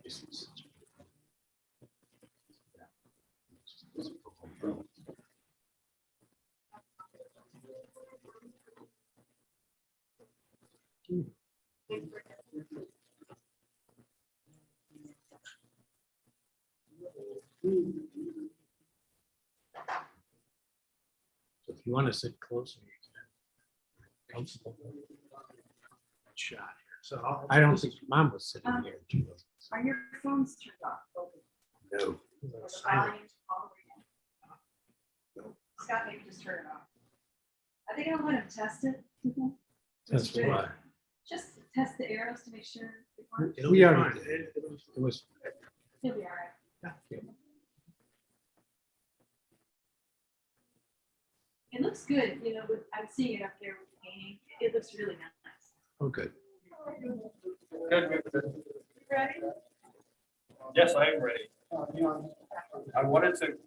So if you want to sit closer, you can. Comfortable shot here. So I don't think Mom was sitting here. Are your phones turned off? No. The volume all the way down? Scott, maybe just turn it off. I think I want to test it. That's why. Just test the arrows to make sure. It works. It'll be already did. It was. It'll be all right. Yeah. It looks good, you know, I'm seeing it up there with the painting. It looks really nice. Oh, good. Good. Ready? Yes, I am ready. I wanted to,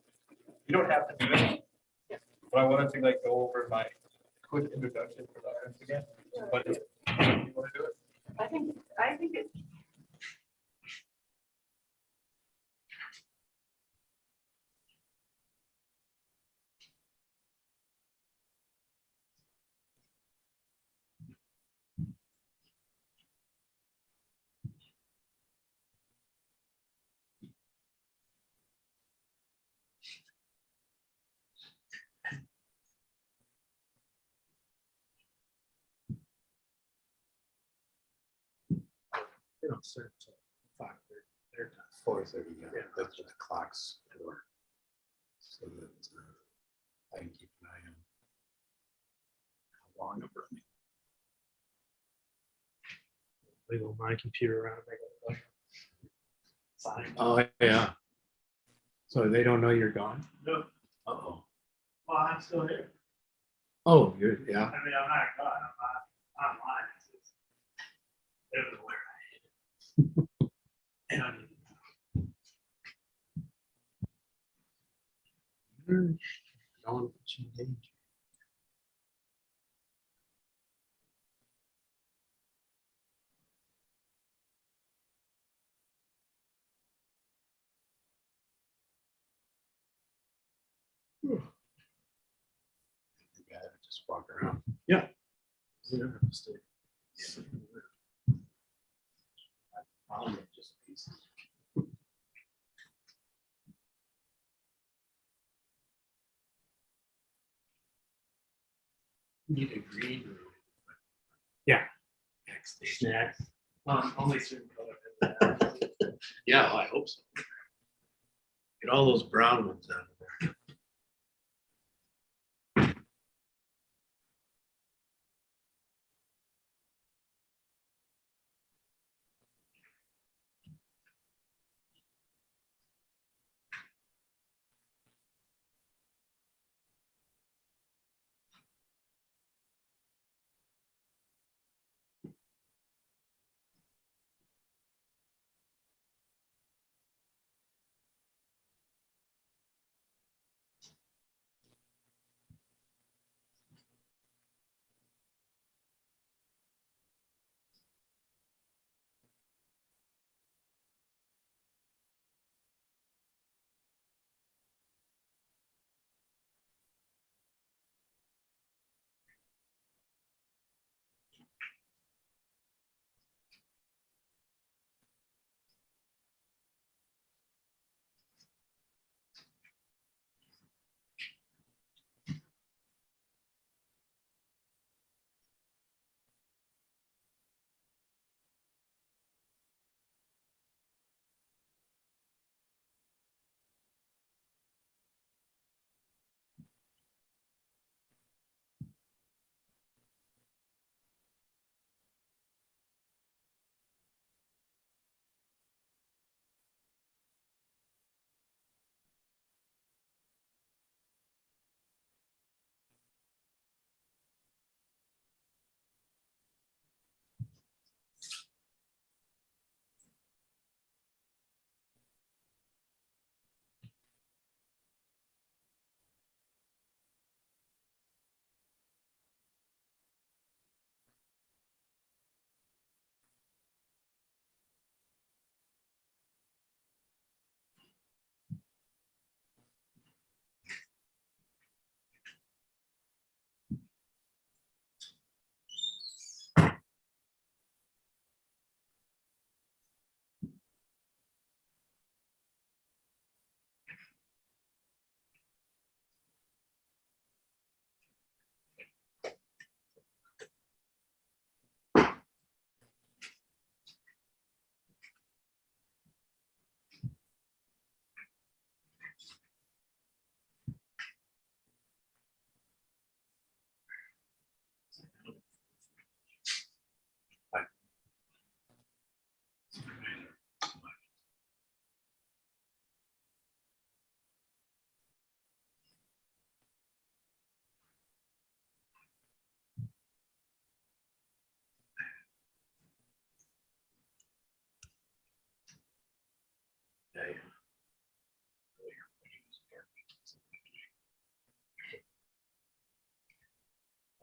you don't have to do it, but I wanted to like go over my quick introduction for the artist again. But if you want to do it? I think it. They don't start until 5:30. Their time. 4:30. Yeah. That's what the clocks for. So that I can keep an eye on how long I'm running. Wiggle my computer around. Make it sign. Oh, yeah. So they don't know you're gone? No. Uh-oh. Well, I'm still here. Oh, you're, yeah. I mean, I'm not gone. I'm not online. It's everywhere I hit. And I don't want to put you in danger. You gotta just walk around. Yeah. You don't have to stay. I'll make just pieces. Need a green room. Yeah. Snacks. Only certain color. Yeah, I hope so. Get all those brown ones out of there.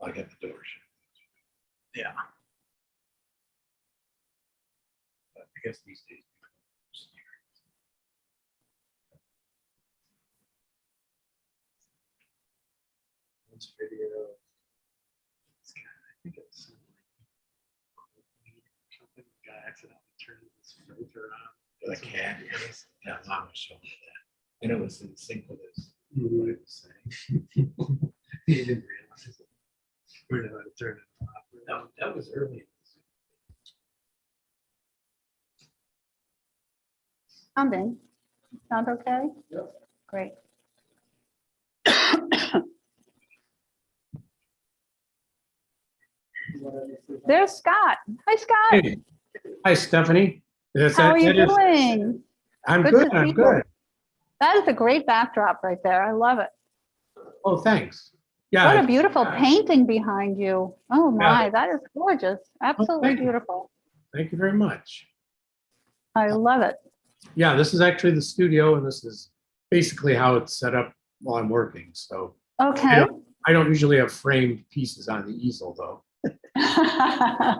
I got the door shut. Yeah. But I guess these days. This video. I think it's something guy accidentally turned this filter on. The cat, yes. Yeah, Mom was showing me that. And it was in sync with his, Mm-hmm. what it was saying. He didn't realize it. We know how to turn it off. That was early. Sounding, sound okay? Yep. Great. There's Scott. Hi, Scott. Hey, hi, Stephanie. Yes, How are you that is- doing? I'm Good good, to I'm see you. good. That is a great backdrop right there. I love it. Oh, thanks. What Yeah, a beautiful painting behind you. Oh my, that is gorgeous. Absolutely thank you. beautiful. thank you very much. I love it. Yeah, this is actually the studio, and this is basically how it's set up while I'm working. So Okay. I don't usually have framed pieces on the easel, though. I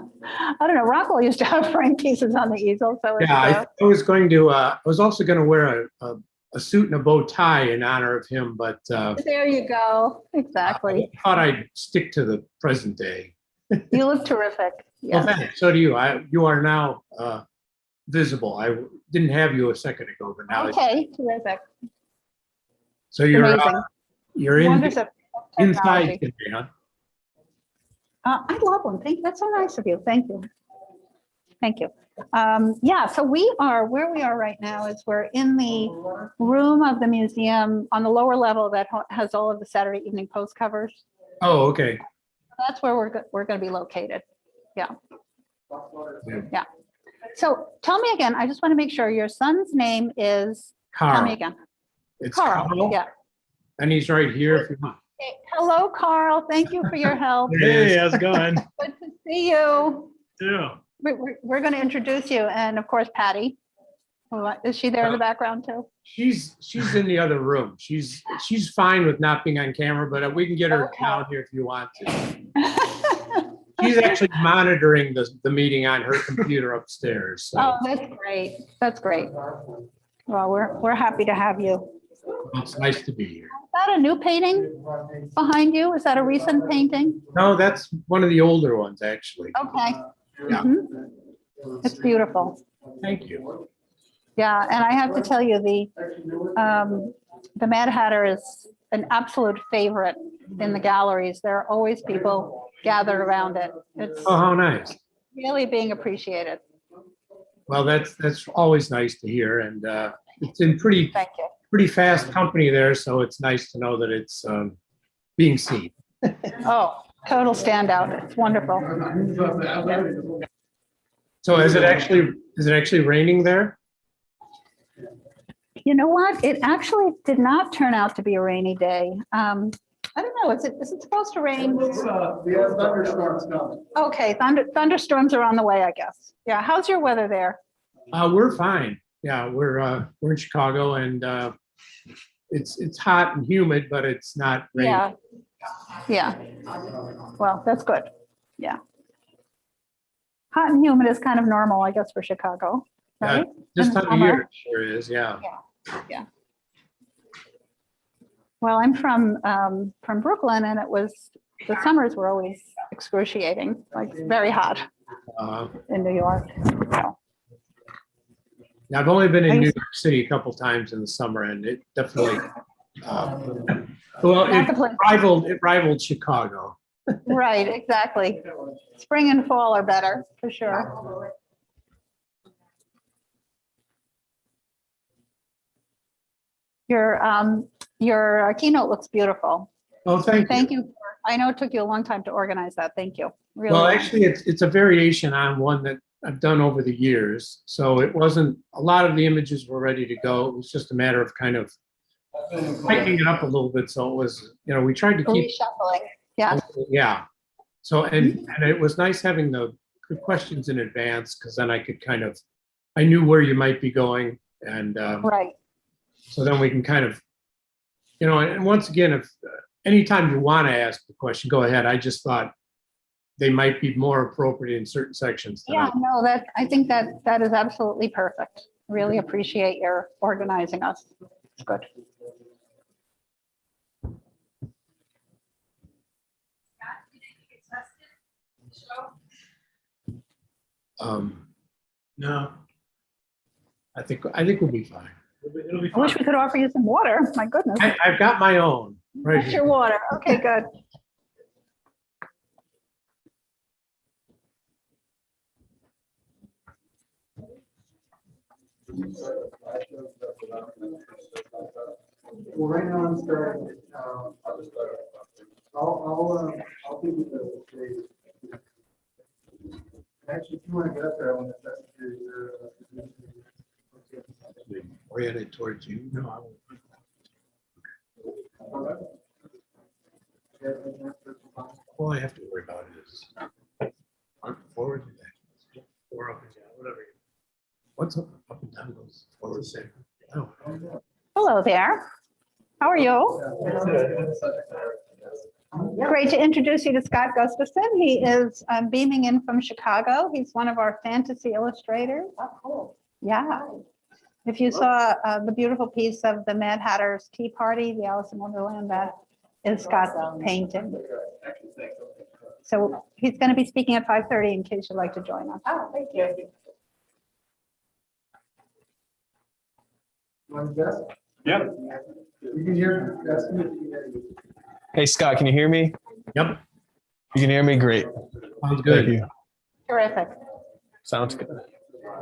don't know. Rockwell used to have frame pieces on the easel, so it's, Yeah, I was going to. I was also going to wear a suit and a bow tie in honor of him, but there you go. Exactly. I thought I'd stick to the present day. You look terrific. Well, Yes. thanks. So do you. You are now visible. I didn't have you a second ago, but now. Okay, terrific. So you're Amazing. you're in Wonders of inside technology. today, huh? I love one. That's so nice of you. Thank you. Thank you. Yeah, so where we are right now is we're in the room of the museum on the lower level that has all of the Saturday Evening Post covers. Oh, okay. That's where we're going to be located. Yeah. Yeah. Yeah. So tell me again, I just want to make sure your son's name is, tell me Carl. again. It's Carl. Carl, Yeah. and he's right here if you want. Okay, hello, Carl. Thank you for your help. There it is. Hey, how's it going? Good to see you. Yeah. We're going to introduce you, and of course, Patty. Is she there in the background too? She's in the other room. She's fine with not being on camera, but we can get her Okay. down here if you want to. She's actually monitoring the meeting on her computer upstairs. So Oh, that's great. That's great. Well, we're happy to have you. it's nice to be here. Is that a new painting behind you? Is that a recent painting? No, that's one of the older ones, actually. Okay. Yeah. Mhm. It's beautiful. Thank you. Yeah, and I have to tell you, the Mad Hatter is an absolute favorite in the galleries. There are always people gathered around it. It's Oh, how nice. really being appreciated. Well, that's always nice to hear, and it's in pretty Thank you. fast company there, so it's nice to know that it's being seen. Oh, total standout. It's wonderful. So is it actually raining there? You know what? It actually did not turn out to be a rainy day. I don't know. Is it supposed to rain? We have thunderstorms coming. Okay, thunderstorms are on the way, I guess. Yeah. How's your weather there? We're fine. Yeah, we're in Chicago, and it's hot and humid, but it's not raining. Yeah. Yeah. Well, that's good. Yeah. Hot and humid is kind of normal, I guess, for Chicago, Yeah, right? This In the time of year, summer. it sure is. Yeah. Well, I'm from Brooklyn, and the summers were always excruciating, like very hot Uh, in New York. So, Yeah, I've only been in I New used- York City a couple times in the summer, and it definitely, well, Not the place. it rivaled Chicago. Right, exactly. Spring and fall are better, for sure. Your keynote looks beautiful. Oh, thank you. Thank you. I know it took you a long time to organize that. Thank you. Really. Well, actually, it's a variation on one that I've done over the years. So it wasn't, a lot of the images were ready to go. It was just a matter of kind of tightening it up a little bit. So it was, we tried to keep, Reshuffling. Yeah. yeah. So, and it was nice having the questions in advance, because then I could I knew where you might be going. And Right. so then we can kind of, and once again, anytime you want to ask the question, go ahead. I just thought they might be more appropriate in certain sections. than Yeah, others. no, I think that is absolutely perfect. Really appreciate your organizing us. It's good. Scott, did you get tested? Show? No. I think we'll be fine. It'll be I wish fine. we could offer you some water. My goodness. I've got my own. Right That's here. your water. Okay, good. Well, right now I'm starting, I'll give you the. Actually, if you want to get up there, I want to test your. Oriented towards you. No, I won't. All I have to worry about is forward and back, or up and down, whatever. What's up and down goes forward, same. Oh, Hello there. How are you? Great to introduce you to Scott Gustafson. He is beaming in from Chicago. He's one of our fantasy illustrators. Yeah. If you saw the beautiful piece of the Mad Hatter's Tea Party, the Alice in Wonderland, that is Scott's painting. So he's going to be speaking at 5:30 in case you'd like to join us. Oh, thank you. Want to test? Yeah. You can hear, ask me if you can hear you. Hey, Scott, can you hear me? yep, You can hear me? Great. sounds Thank good. you. Terrific. Sounds good.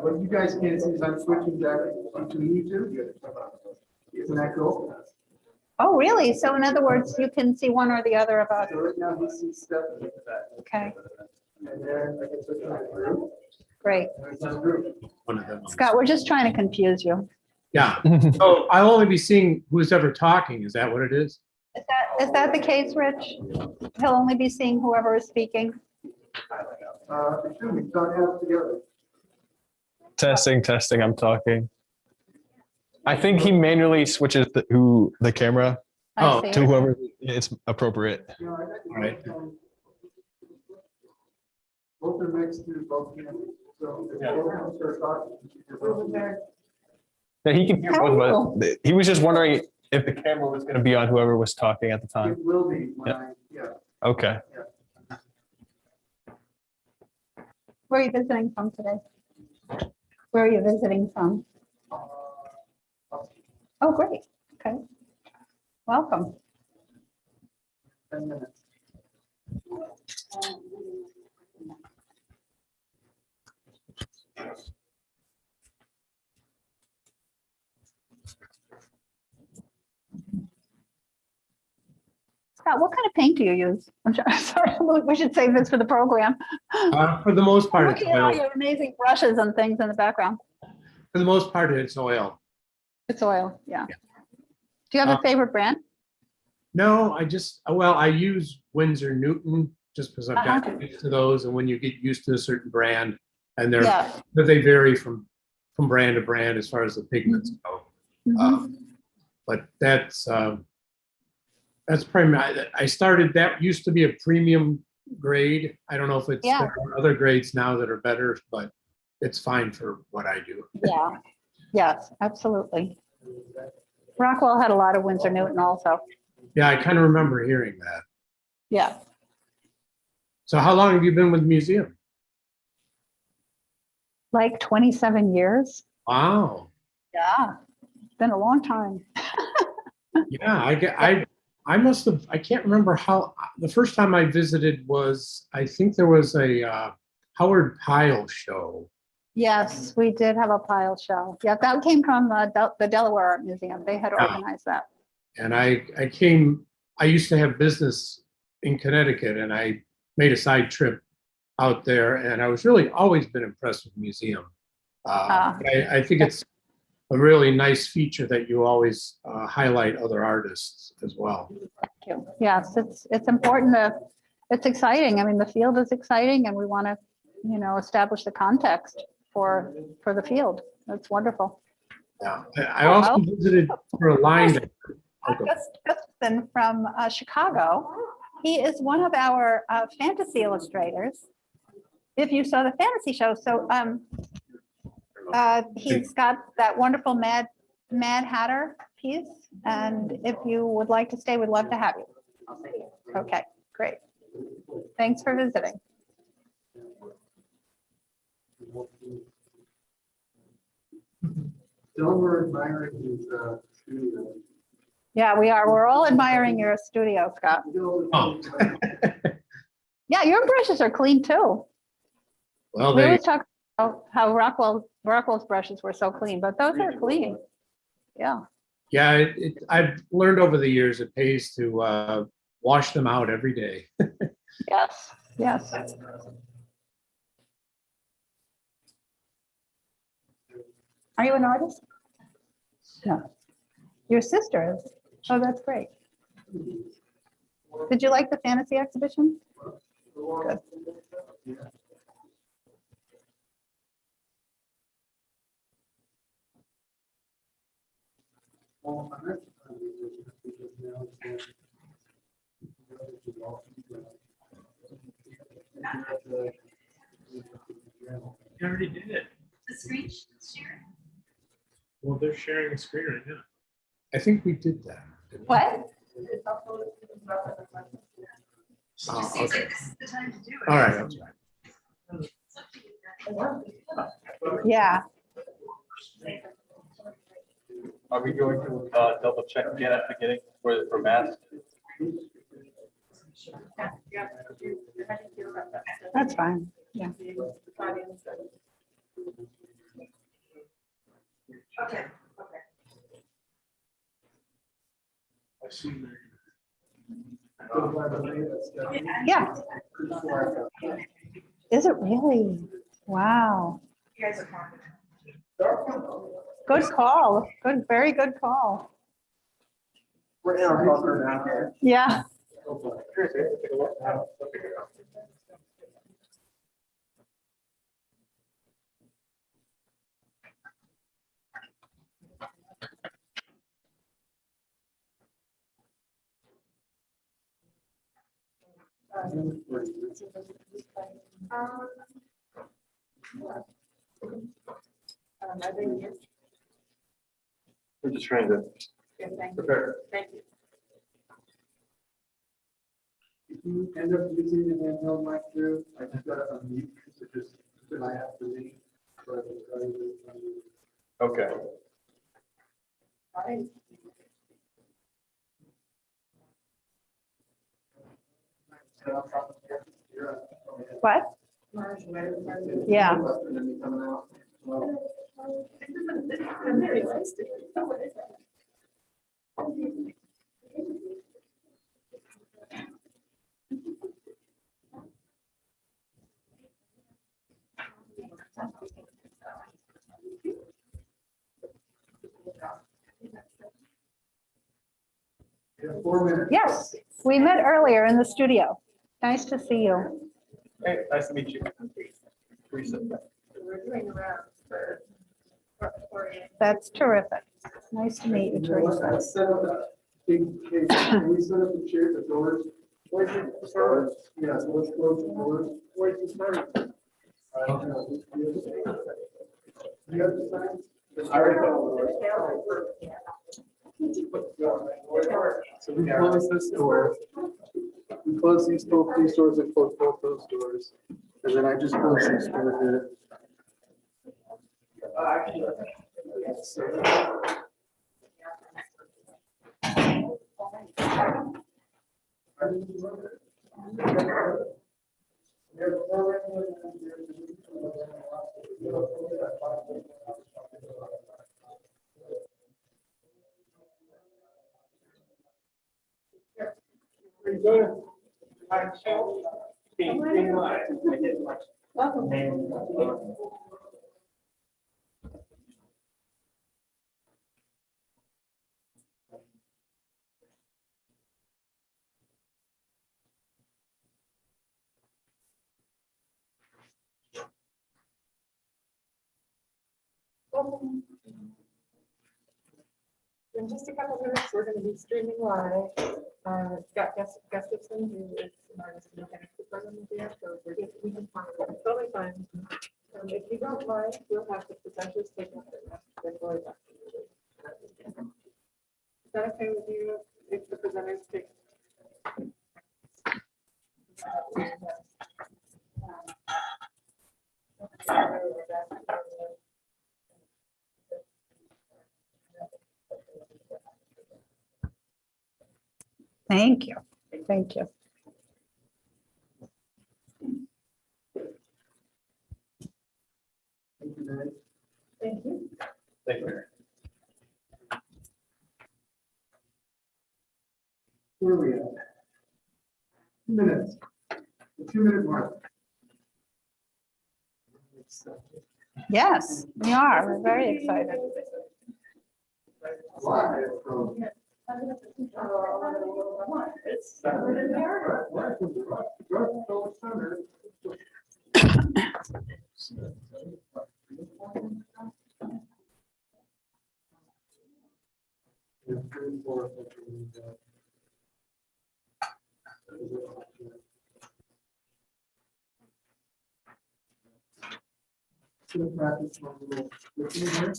What you guys can't see is I'm switching back between you two. Isn't that cool? Oh, really? So in other words, you can see one or the other of us. So right now he sees Stephanie. Okay, And then I can switch to the group. great. And it's a group. One of them. Scott, we're just trying to confuse you. Yeah, so I'll only be seeing who's ever talking. Is that what it is? Is that the case, Rich? He'll only be seeing whoever is speaking. It should be done out together. Testing, I'm talking. I think he manually switches the camera I Oh, see. to whoever it's appropriate. You know, All right. Both are mixed to both cameras. So if both of them start talking, you're both there. Yeah, he can hear How both, but he was just wondering if the camera was going to be on whoever was talking at the time. It will be when Yeah. Okay. Where are you visiting from today? Where are you visiting from? Oh, great. Okay. Welcome. 10 minutes. Scott, what kind of paint do you use? I'm sorry, we should save this for the program. For the most part, it's Looking at all oil. your amazing brushes and things in the background. For the most part, it's oil. It's oil, yeah. Do you have a favorite brand? No, I use Winsor Newton just because I've gotten used to those. And when you get used to a certain brand and Yeah. they vary from brand to brand as far as the pigments go. Mhm. But that's probably, I started, that used to be a premium grade. I don't know if it's, Yeah. there are other grades now that are better, but it's fine for what I do. Yeah, yes, absolutely. Rockwell had a lot of Winsor Newton also. Yeah, I kind of remember hearing that. Yeah, So how long have you been with the museum? like 27 years. Wow. Yeah, been a long time. Yeah, I must have, I can't remember how, the first time I visited was, I think there was a Howard Pyle show. Yes, we did have a pile show. Yeah, that came from the Delaware Art Museum. They had Yeah. organized that. And I used to have business in Connecticut and I made a side trip out there and I was really always been impressed with the museum. I think it's a really nice feature that you always highlight other artists as well. Thank you. Yes, it's important it's exciting. I mean, the field is exciting and we want to, establish the context for the field. That's wonderful. Yeah, I also visited for a line Okay. Gustafson from Chicago. He is one of our fantasy illustrators. If you saw the fantasy show, so he's got that wonderful Mad Hatter piece, and if you would like to stay, we'd love to have you. Okay, great. Thanks for visiting. Still we're admiring his studio. Yeah, we are. We're all admiring your studio, Scott. Oh. Yeah, your brushes are clean too. Well, We they, always talk about how Rockwell's brushes were so clean, but those are clean. Yeah, yeah, I've learned over the years, it pays to wash them out every day. yes, yes. Are you an artist? No. Your sister is. Oh, that's great. Did you like the fantasy exhibition? Good. You already did it. The screen share? Well, they're sharing a screen right now. I think we did that. didn't we? What? Oh, Just seems okay. like this is the time to do it. All right, that's right. It's up to you. Yeah. Are we going to double check again at the beginning for math? That's fine. Yeah. Okay, okay. Yeah. Is it really? Wow. You guys are confident. Good call. Good, very good call. We're in our bunker now. Yeah. We're just trying to prepare. Thank you. If you end up using the handheld mic through, I just got it on mute, so just keep an eye out for me. So I can tell you that, Okay. What? Yeah. Yeah, 4 minutes. Yes, we met earlier in the studio. Nice to see you. Hey, nice to meet you. Teresa. We're doing around for. That's terrific. Nice to meet you, Teresa. I set up a big, can we set up the chair, the doors? Where's the doors? Yeah, so let's close the doors. Where's the start? The other side? I already got all the doors. So we close this door. We close these doors and close both those doors. And then I just close this door here. in just a couple minutes, we're going to be streaming live. Got Gustafson, who is an artist in the fantasy program here, so we can find it. Totally fine. If you don't mind, we'll have the presenters take up the rest. Is that okay with you if the presenters take? Thank you. Thank you. Thank you, Mary. Thank you. Thank you. Where are we at? 2 minutes. The 2-minute mark. Yes, we are. We're very excited. Live from- Should have practiced one little looking here.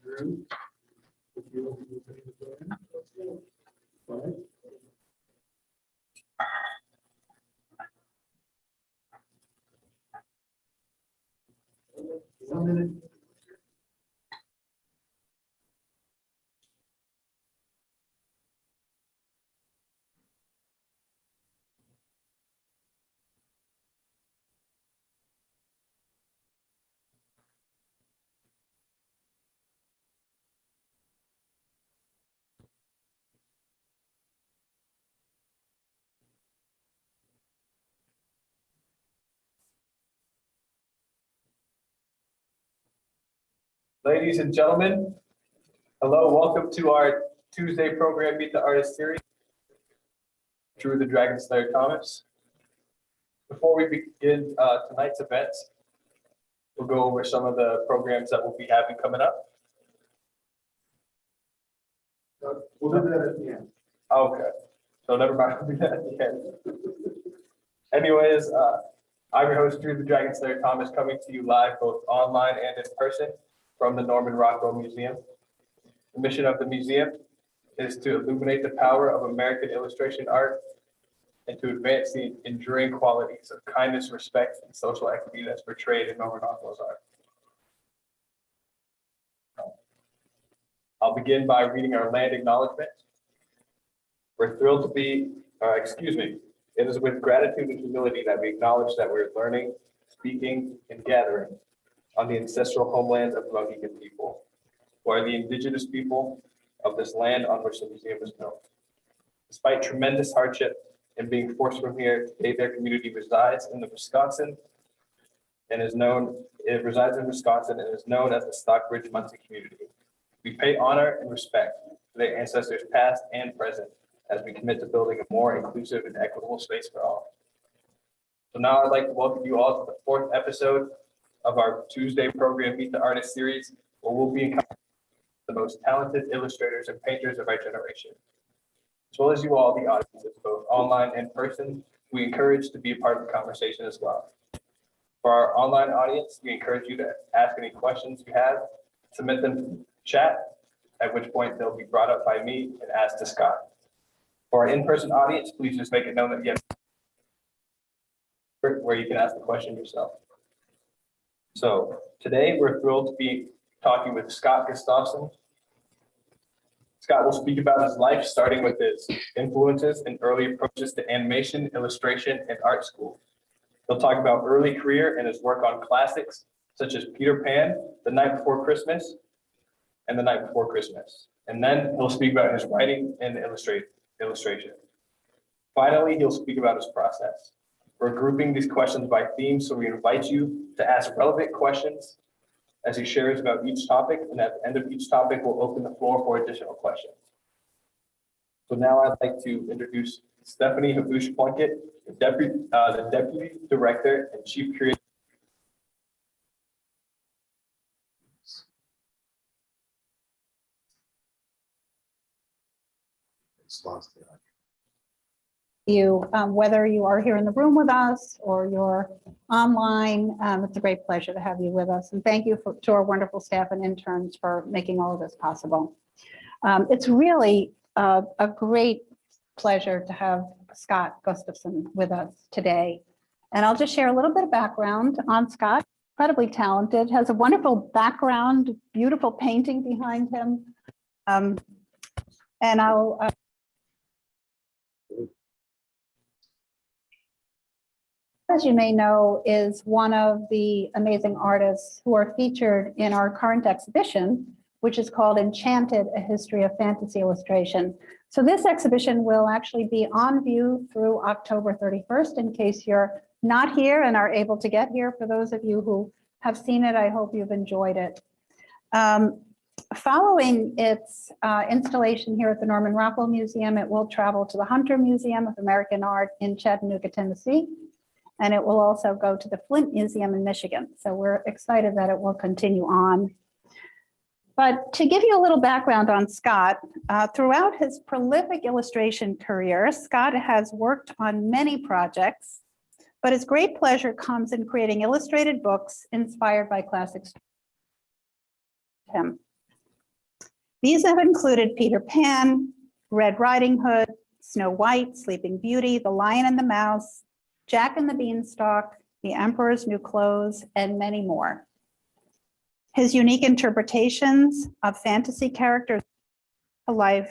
Drew. If you will be using the program. Right. 1 minute. Ladies and gentlemen, hello, welcome to our Tuesday program, Meet the Artist series. Drew the Dragon Slayer Thomas. Before we begin tonight's events, we'll go over some of the programs that we'll be having coming up. We'll do that at the end. Okay, so never mind, we'll do that at the end. Anyways, I'm your host, Drew the Dragon Slayer Thomas, coming to you live both online and in person from the Norman Rockwell Museum. The mission of the museum is to illuminate the power of American illustration art and to advance the enduring qualities of kindness, respect, and social equity that's portrayed in Norman Rockwell's art. I'll begin by reading our land acknowledgement. We're thrilled to be, it is with gratitude and humility that we acknowledge that we're learning, speaking, and gathering on the ancestral homelands of the Mohegan people, who are the indigenous people of this land on which the museum is built. Despite tremendous hardship and being forced from here, today their community resides in Wisconsin and is known as the Stockbridge Muncie community. We pay honor and respect to their ancestors past and present as we commit to building a more inclusive and equitable space for all. So now I'd like to welcome you all to the 4th episode of our Tuesday program, Meet the Artist series, where we'll be encountering the most talented illustrators and painters of our generation. As well as you all, the audiences, both online and in person, we encourage to be a part of the conversation as well. For our online audience, we encourage you to ask any questions you have, submit them to chat, at which point they'll be brought up by me and asked to Scott. For our in-person audience, please just make it known that you have where you can ask the question yourself. So today we're thrilled to be talking with Scott Gustafson. Scott will speak about his life, starting with his influences and early approaches to animation, illustration, and art school. He'll talk about early career and his work on classics such as Peter Pan, The Night Before Christmas, and The Night Before Christmas. And then he'll speak about his writing and illustration. Finally, he'll speak about his process. We're grouping these questions by theme, so we invite you to ask relevant questions as he shares about each topic, and at the end of each topic, we'll open the floor for additional questions. So now I'd like to introduce Stephanie Habush Plunkett, the Deputy Director and Chief Creative. It's lost the audio. Whether you are here in the room with us or you're online, it's a great pleasure to have you with us. And thank you to our wonderful staff and interns for making all of this possible. It's really a great pleasure to have Scott Gustafson with us today. And I'll just share a little bit of background on Scott. Incredibly talented, has a wonderful background, beautiful painting behind him. And I'll as you may know, is one of the amazing artists who are featured in our current exhibition, which is called Enchanted, A History of Fantasy Illustration. So this exhibition will actually be on view through October 31st, in case you're not here and are able to get here. For those of you who have seen it, I hope you've enjoyed it. Following its installation here at the Norman Rockwell Museum, it will travel to the Hunter Museum of American Art in Chattanooga, Tennessee. And it will also go to the Flint Museum in Michigan. So we're excited that it will continue on. But to give you a little background on Scott, throughout his prolific illustration career, Scott has worked on many projects, but his great pleasure comes in creating illustrated books inspired by classics. These have included Peter Pan, Red Riding Hood, Snow White, Sleeping Beauty, The Lion and the Mouse, Jack and the Beanstalk, The Emperor's New Clothes, and many more. His unique interpretations of fantasy characters to life,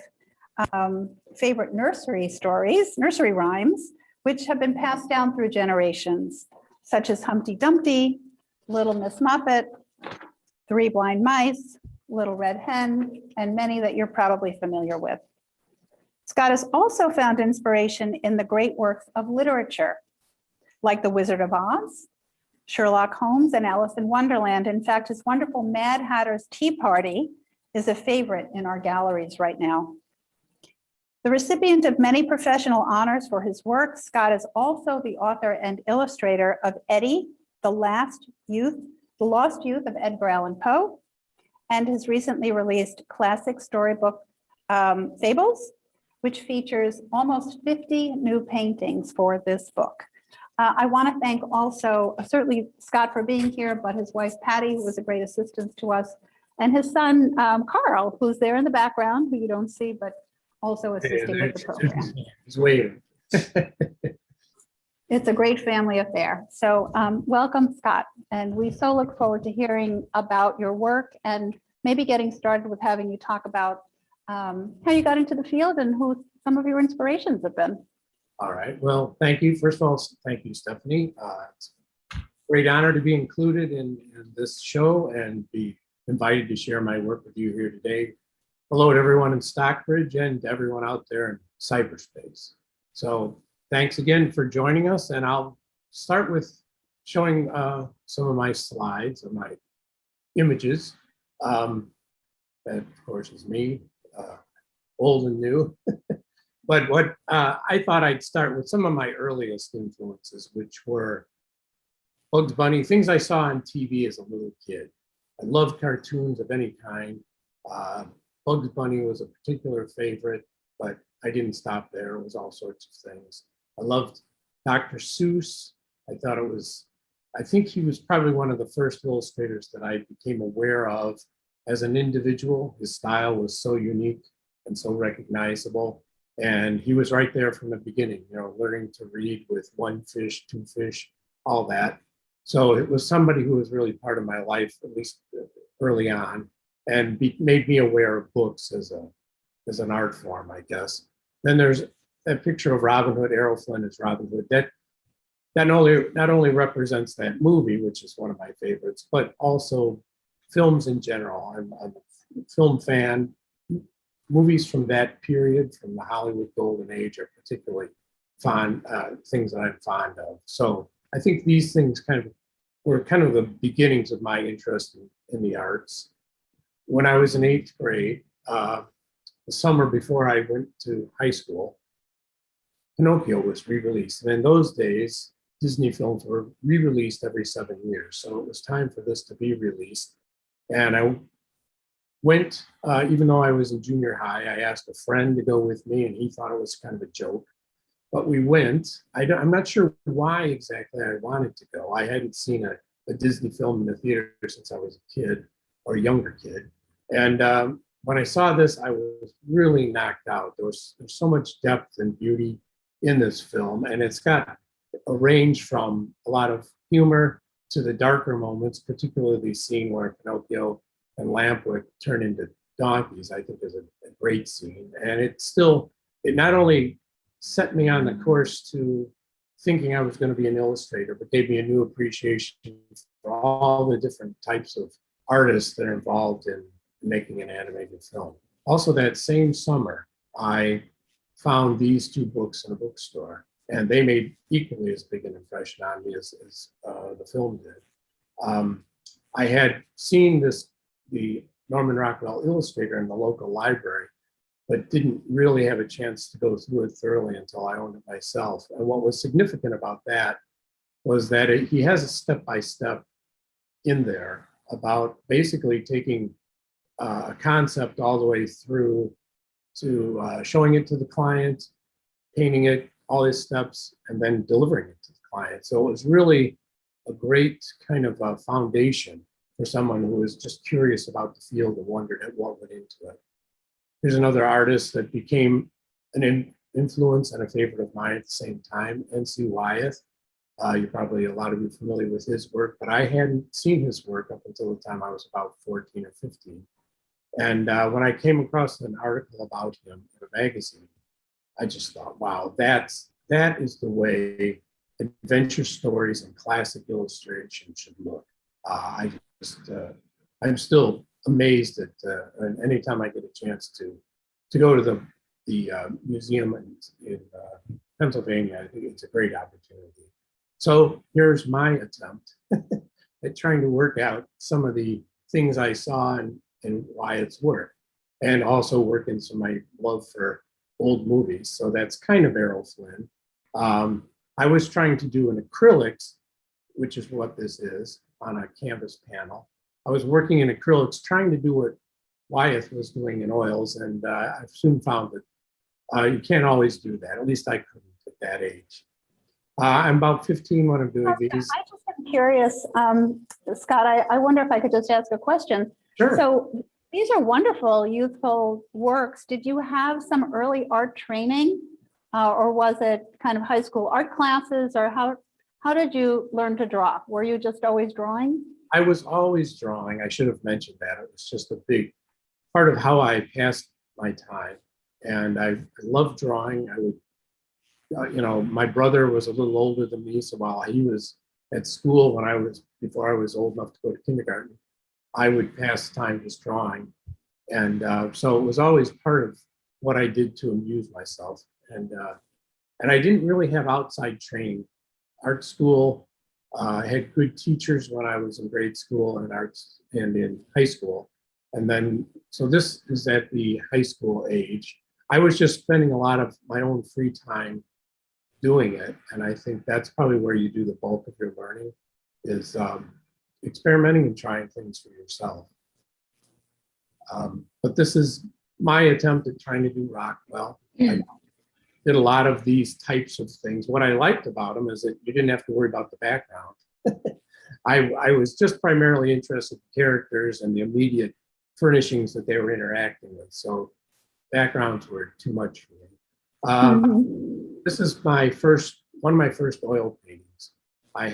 favorite nursery stories, nursery rhymes, which have been passed down through generations, such as Humpty Dumpty, Little Miss Muffet, Three Blind Mice, Little Red Hen, and many that you're probably familiar with. Scott has also found inspiration in the great works of literature, like The Wizard of Oz, Sherlock Holmes, and Alice in Wonderland. In fact, his wonderful Mad Hatter's Tea Party is a favorite in our galleries right now. The recipient of many professional honors for his work, Scott is also the author and illustrator of Eddie, the Lost Youth of Edgar Allan Poe, and his recently released classic storybook Fables, which features almost 50 new paintings for this book. I want to thank also certainly Scott for being here, but his wife Patty, who was a great assistance to us, and his son Carl, who's there in the background, who you don't see, but also assisting with the program. He's waiting. It's a great family affair. So welcome, Scott. And we so look forward to hearing about your work and maybe getting started with having you talk about how you got into the field and who some of your inspirations have been. All right. Well, thank you. First of all, thank you, Stephanie. It's a great honor to be included in this show and be invited to share my work with you here today. Hello to everyone in Stockbridge and to everyone out there in cyberspace. So thanks again for joining us. And I'll start with showing some of my slides or my images. That, of course, is me, old and new. But what I thought I'd start with some of my earliest influences, which were Bugs Bunny, things I saw on TV as a little kid. I loved cartoons of any kind. Bugs Bunny was a particular favorite, but I didn't stop there. It was all sorts of things. I loved Dr. Seuss. I think he was probably one of the first illustrators that I became aware of as an individual. His style was so unique and so recognizable. And he was right there from the beginning, you know, learning to read with one fish, two fish, all that. So it was somebody who was really part of my life, at least early on, and made me aware of books as an art form, I guess. Then there's that picture of Robin Hood, Errol Flynn as Robin Hood. That not only represents that movie, which is one of my favorites, but also films in general. I'm a film fan. Movies from that period, from the Hollywood Golden Age, are particularly fond things that I'm fond of. So I think these things were kind of the beginnings of my interest in the arts. When I was in 8th grade, the summer before I went to high school, Pinocchio was re-released. And in those days, Disney films were re-released every 7 years. So it was time for this to be released. And I went, even though I was in junior high, I asked a friend to go with me and he thought it was kind of a joke. But we went. I'm not sure why exactly I wanted to go. I hadn't seen a Disney film in the theater since I was a kid or a younger kid. And when I saw this, I was really knocked out. There's so much depth and beauty in this film. And it's got a range from a lot of humor to the darker moments, particularly the scene where Pinocchio and Lampwick turn into donkeys, I think is a great scene. And it not only set me on the course to thinking I was going to be an illustrator, but gave me a new appreciation for all the different types of artists that are involved in making an animated film. Also, that same summer, I found these two books in a bookstore, and they made equally as big an impression on me as the film did. I had seen the Norman Rockwell Illustrator in the local library, but didn't really have a chance to go through it thoroughly until I owned it myself. And what was significant about that was that he has a step-by-step in there about basically taking a concept all the way through to showing it to the client, painting it, all his steps, and then delivering it to the client. So it was really a great kind of a foundation for someone who was just curious about the field and wondered at what went into it. There's another artist that became an influence and a favorite of mine at the same time, N.C. Wyeth. A lot of you are familiar with his work, but I hadn't seen his work up until the time I was about 14 or 15. And when I came across an article about him in a magazine, I just thought, wow, that is the way adventure stories and classic illustration should look. I'm still amazed at, and anytime I get a chance to go to the museum in Pennsylvania, I think it's a great opportunity. So here's my attempt at trying to work out some of the things I saw in Wyeth's work, and also work in some of my love for old movies. So that's kind of Errol Flynn. I was trying to do an acrylics, which is what this is, on a canvas panel. I was working in acrylics, trying to do what Wyeth was doing in oils, and I've soon found that you can't always do that. At least I couldn't at that age. I'm about 15 when I'm doing these. I just am curious, Scott, I wonder if I could just ask a question. Sure. So these are wonderful, youthful works. Did you have some early art training, or was it kind of high school art classes, or how did you learn to draw? Were you just always drawing? I was always drawing. I should have mentioned that. It was just a big part of how I passed my time. And I loved drawing. I would, my brother was a little older than me, so while he was at school before I was old enough to go to kindergarten, I would pass time just drawing. And so it was always part of what I did to amuse myself. And I didn't really have outside training. Art school, I had good teachers when I was in grade school and arts and in high school. And then, so this is at the high school age. I was just spending a lot of my own free time doing it. And I think that's probably where you do the bulk of your learning, is experimenting and trying things for yourself. But this is my attempt at trying to do Rockwell. I did a lot of these types of things. What I liked about them is that you didn't have to worry about the background. I was just primarily interested in characters and the immediate furnishings that they were interacting with. So backgrounds were too much for me. This is one of my first oil paintings. My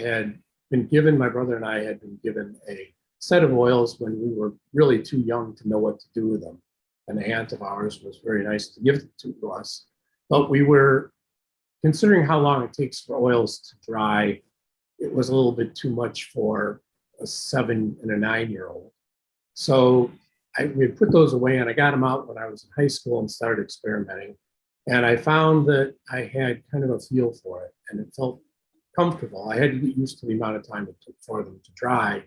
brother and I had been given a set of oils when we were really too young to know what to do with them. And an aunt of ours was very nice to give it to us. But we were considering how long it takes for oils to dry. It was a little bit too much for a 7 and a 9-year-old. So we put those away, and I got them out when I was in high school and started experimenting. And I found that I had kind of a feel for it, and it felt comfortable. I had to get used to the amount of time it took for them to dry,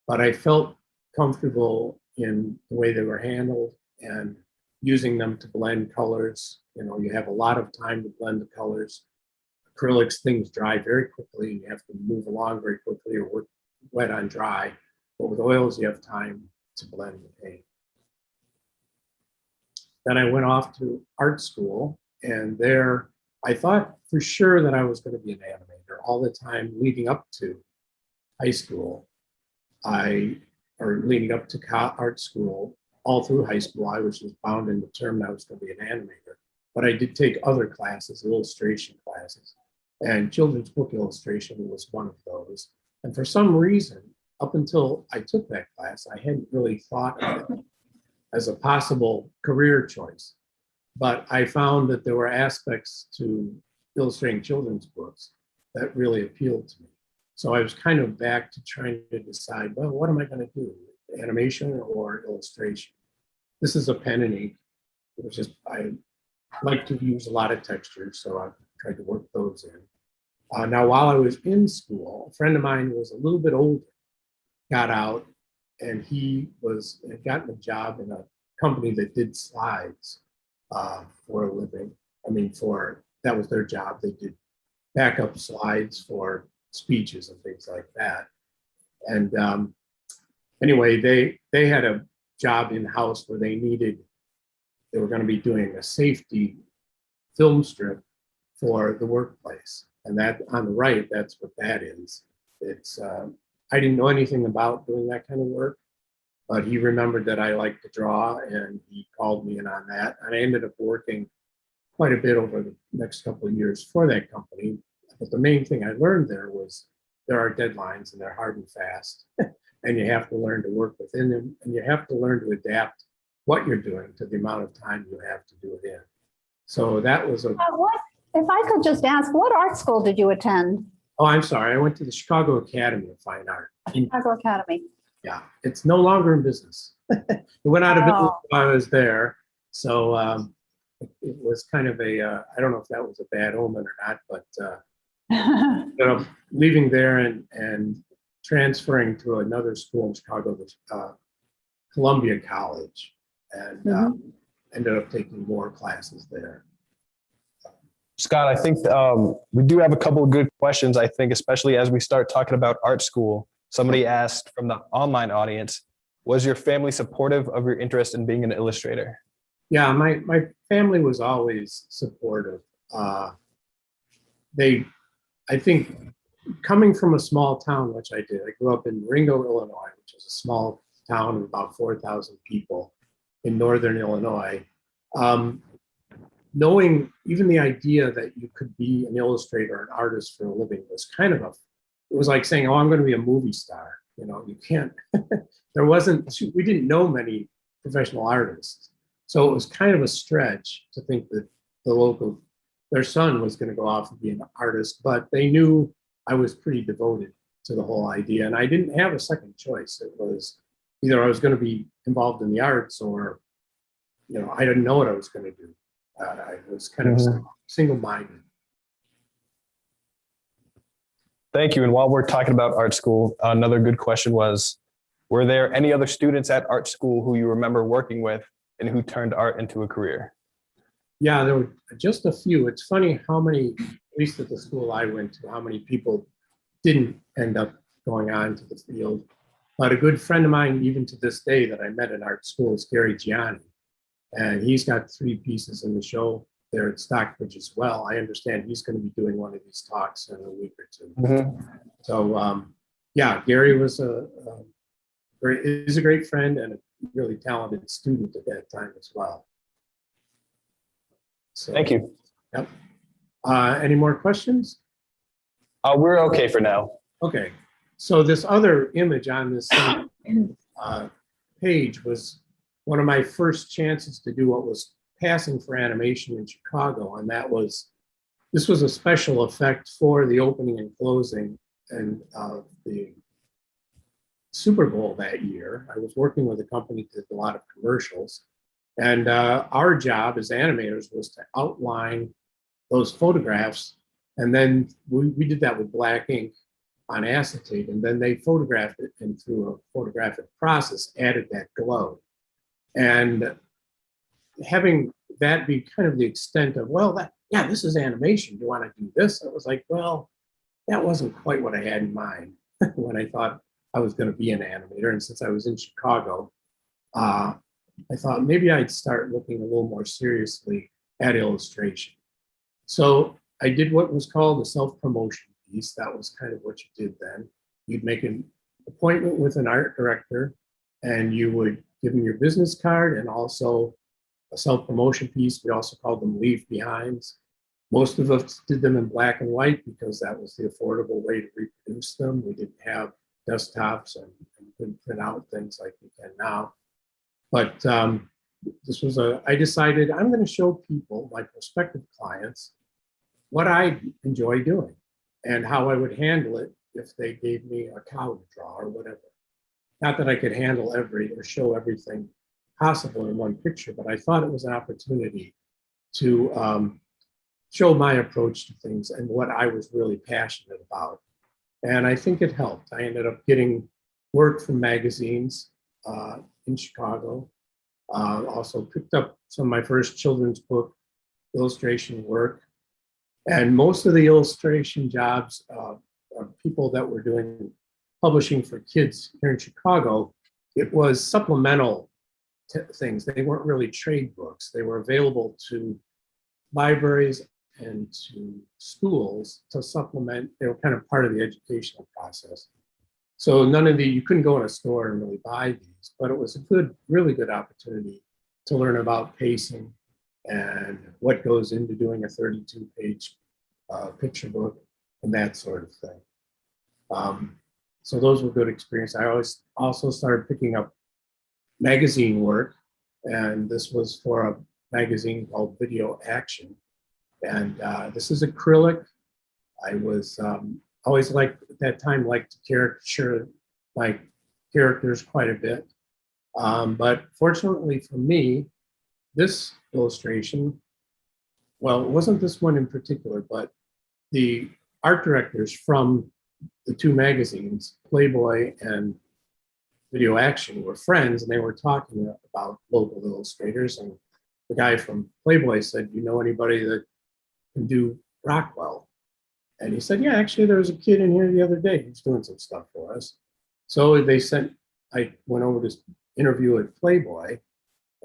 but I felt comfortable in the way they were handled, and using them to blend colors. You know, you have a lot of time to blend the colors. Acrylics, things dry very quickly and you have to move along very quickly or work wet on dry. But with oils, you have time to blend the paint. Then I went off to art school, and there I thought for sure that I was going to be an animator. All the time leading up to high school, leading up to art school, all through high school, I was just bound and determined I was going to be an animator. But I did take other classes, illustration classes, and children's book illustration was one of those. And for some reason, up until I took that class, I hadn't really thought of it as a possible career choice. But I found that there were aspects to illustrating children's books that really appealed to me. So I was kind of back to trying to decide, well, what am I going to do? Animation or illustration? This is a pen and ink. It was just, I like to use a lot of textures, so I tried to work those in. Now, while I was in school, a friend of mine who was a little bit older got out, and he had gotten a job in a company that did slides for a living. I mean, that was their job. They did backup slides for speeches and things like that. And anyway, they had a job in-house where they were going to be doing a safety film strip for the workplace. And that on the right, that's what that is. It's I didn't know anything about doing that kind of work, but he remembered that I like to draw and he called me in on that. And I ended up working quite a bit over the next couple of years for that company. But the main thing I learned there was there are deadlines and they're hard and fast. And you have to learn to work within them, and you have to learn to adapt what you're doing to the amount of time you have to do it in. So that was a... If I could just ask, what art school did you attend? Oh, I'm sorry. I went to the Chicago Academy of Fine Art. Chicago Academy. Yeah, it's no longer in business. It went out of business Oh. while I was there. So it was kind of I don't know if that was a bad omen or not, but leaving there and transferring to another school in Chicago, Columbia College, and ended up taking more classes there. Scott, I think we do have a couple of good questions, I think, especially as we start talking about art school. Somebody asked from the online audience, was your family supportive of your interest in being an illustrator? Yeah, my family was always supportive. I think coming from a small town, which I did, I grew up in Ringo, Illinois, which is a small town of about 4,000 people in northern Illinois. Knowing even the idea that you could be an illustrator, an artist for a living was kind of it was like saying, oh, I'm going to be a movie star. You know, you can't, we didn't know many professional artists. So it was kind of a stretch to think that their son was going to go off and be an artist, but they knew I was pretty devoted to the whole idea. And I didn't have a second choice. It was either I was going to be involved in the arts or, you know, I didn't know what I was going to do. I was kind of single-minded. Thank you. And while we're talking about art school, another good question was, were there any other students at art school who you remember working with and who turned art into a career? Yeah, there were just a few. It's funny how many, at least at the school I went to, how many people didn't end up going on to the field. But a good friend of mine, even to this day, that I met in art school is Gary Gianni. And he's got 3 pieces in the show there at Stockbridge as well. I understand he's going to be doing one of these talks in a week or 2. So yeah, Gary was is a great friend and a really talented student at that time as well. So, thank you. Yep. Any more questions? We're okay for now. Okay. So this other image on this page was one of my first chances to do what was passing for animation in Chicago. And this was a special effect for the opening and closing and the Super Bowl that year. I was working with a company that did a lot of commercials. And our job as animators was to outline those photographs. And then we did that with black ink on acetate. And then they photographed it and through a photographic process added that glow. And having that be kind of the extent of, well, yeah, this is animation. Do you want to do this? It was like, well, that wasn't quite what I had in mind when I thought I was going to be an animator. And since I was in Chicago, I thought maybe I'd start looking a little more seriously at illustration. So I did what was called a self-promotion piece. That was kind of what you did then. You'd make an appointment with an art director and you would give them your business card and also a self-promotion piece. We also called them leave behinds. Most of us did them in black and white because that was the affordable way to reproduce them. We didn't have desktops and couldn't print out things like we can now. But I decided I'm going to show people, my prospective clients, what I enjoy doing and how I would handle it if they gave me a cow to draw or whatever. Not that I could handle or show everything possible in one picture, but I thought it was an opportunity to show my approach to things and what I was really passionate about. And I think it helped. I ended up getting work from magazines in Chicago. Also picked up some of my first children's book illustration work. And most of the illustration jobs are people that were doing publishing for kids here in Chicago. It was supplemental things. They weren't really trade books. They were available to libraries and to schools to supplement. They were kind of part of the educational process. So you couldn't go in a store and really buy these, but it was a really good opportunity to learn about pacing and what goes into doing a 32-page picture book and that sort of thing. So those were good experiences. I always also started picking up magazine work, and this was for a magazine called Video Action. And this is acrylic. I was always at that time, liked to caricature my characters quite a bit. But fortunately for me, this illustration, well, it wasn't this one in particular, but the art directors from the two magazines, Playboy and Video Action, were friends, and they were talking about local illustrators. And the guy from Playboy said, "You know anybody that can do Rockwell?" And he said, "Yeah, actually, there was a kid in here the other day who's doing some stuff for us." So I went over to interview at Playboy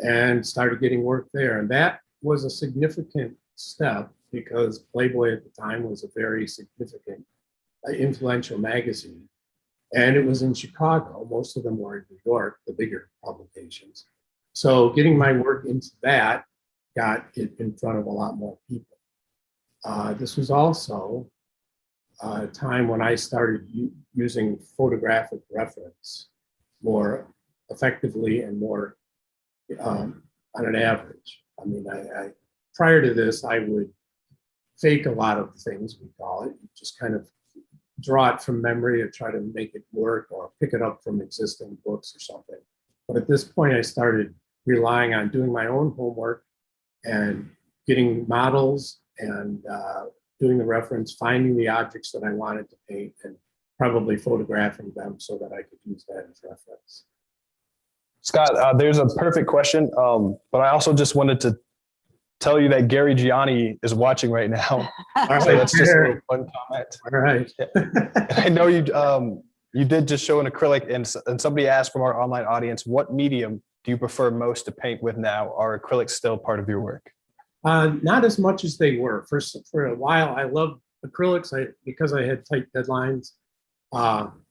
and started getting work there. And that was a significant step because Playboy at the time was a very significant, influential magazine. And it was in Chicago. Most of them were in New York, the bigger publications. So getting my work into that got it in front of a lot more people. This was also a time when I started using photographic reference more effectively and more on an average. I mean, prior to this, I would fake a lot of things, we call it, just kind of draw it from memory or try to make it work or pick it up from existing books or something. But at this point, I started relying on doing my own homework and getting models and doing the reference, finding the objects that I wanted to paint and probably photographing them so that I could use that as reference. Scott, there's a perfect question, but I also just wanted to tell you that Gary Gianni is watching right now. All So right, that's just a fun comment. all right. I know you did just show an acrylic, and somebody asked from our online audience, what medium do you prefer most to paint with now? Are acrylics still part of your work? Not as much as they were. For a while, I loved acrylics because I had tight deadlines.